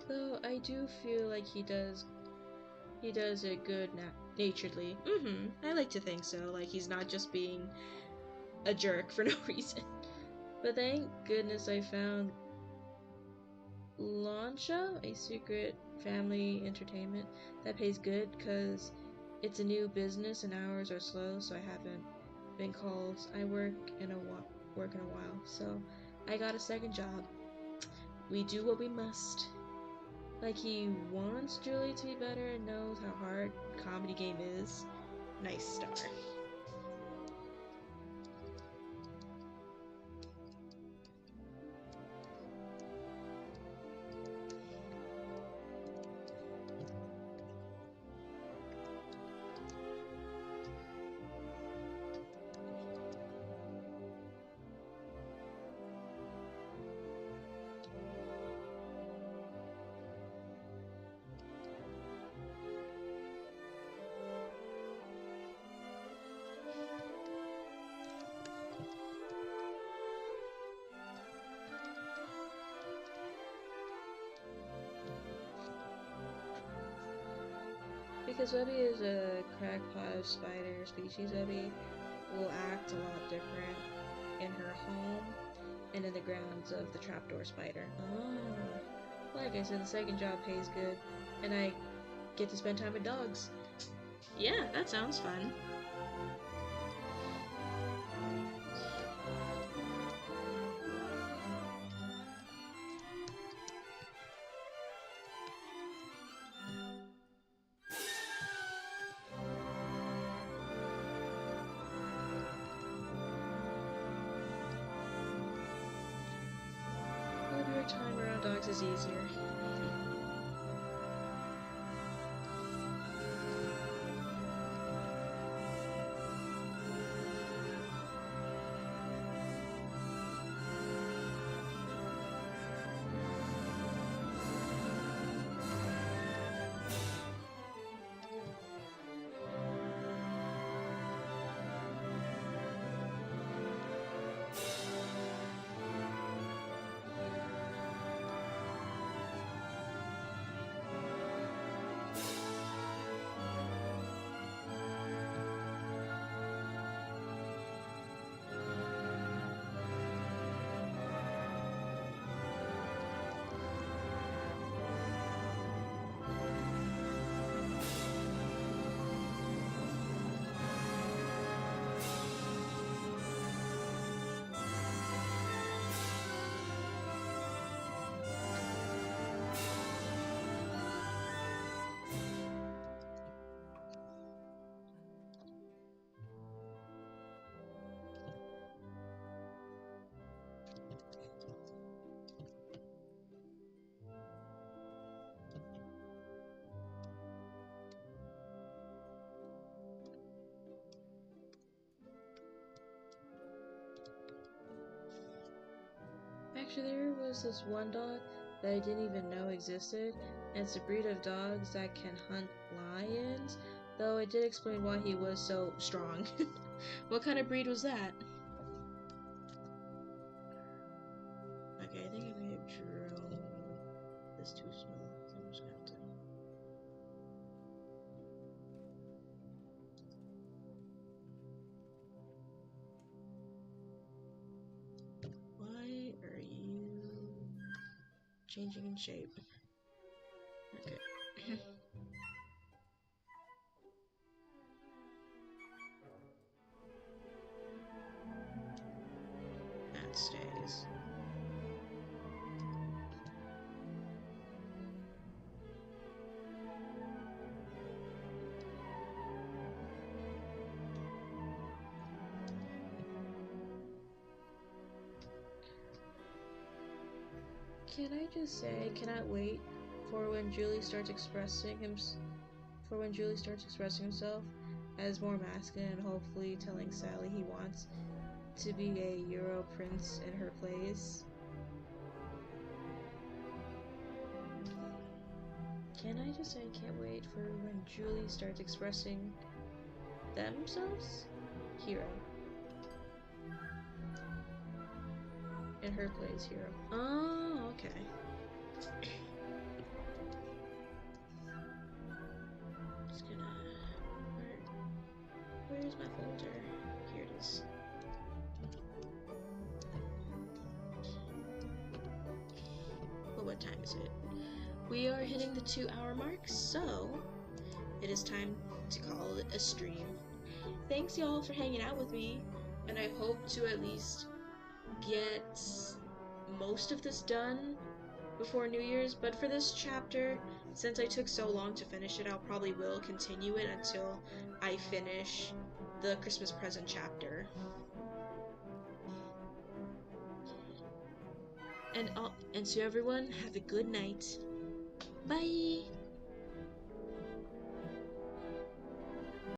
Though I do feel like he does it good naturedly. I like to think so. Like he's not just being a jerk for no reason. But thank goodness I found Launcha, a secret family entertainment that pays good because it's a new business and hours are slow, so I haven't been called. I work in a while, so I got a second job. We do what we must. Like he wants Julie to be better and knows how hard comedy game is. Nice star. Because Webby is a crackpot spider species, Webby will act a lot different in her home and in the grounds of the trapdoor spider. Oh. Like I said, the second job pays good, and I get to spend time with dogs. Yeah, that sounds fun. Time around dogs is easier. Actually, there was this one dog that I didn't even know existed, and it's a breed of dogs that can hunt lions, though it did explain why he was so strong. What kind of breed was that? Okay, I think I may have drawn this too small, so I'm just gonna have to... Why changing in shape. Okay. That stays. Can I just say, cannot wait for when Julie starts expressing himself as more masculine and hopefully telling Sally he wants to be a Euro prince in her place. Can I just say I can't wait for when Julie starts expressing themselves? Hero. In her place, hero. Oh, okay. Just gonna... Where's my folder? Here it is. Well, what time is it? We are hitting the 2-hour mark, so it is time to call it a stream. Thanks y'all for hanging out with me, and I hope to at least get most of this done before New Year's, but for this chapter, since I took so long to finish it, I'll probably will continue it until I finish the Christmas present chapter. And so everyone, have a good night. Bye!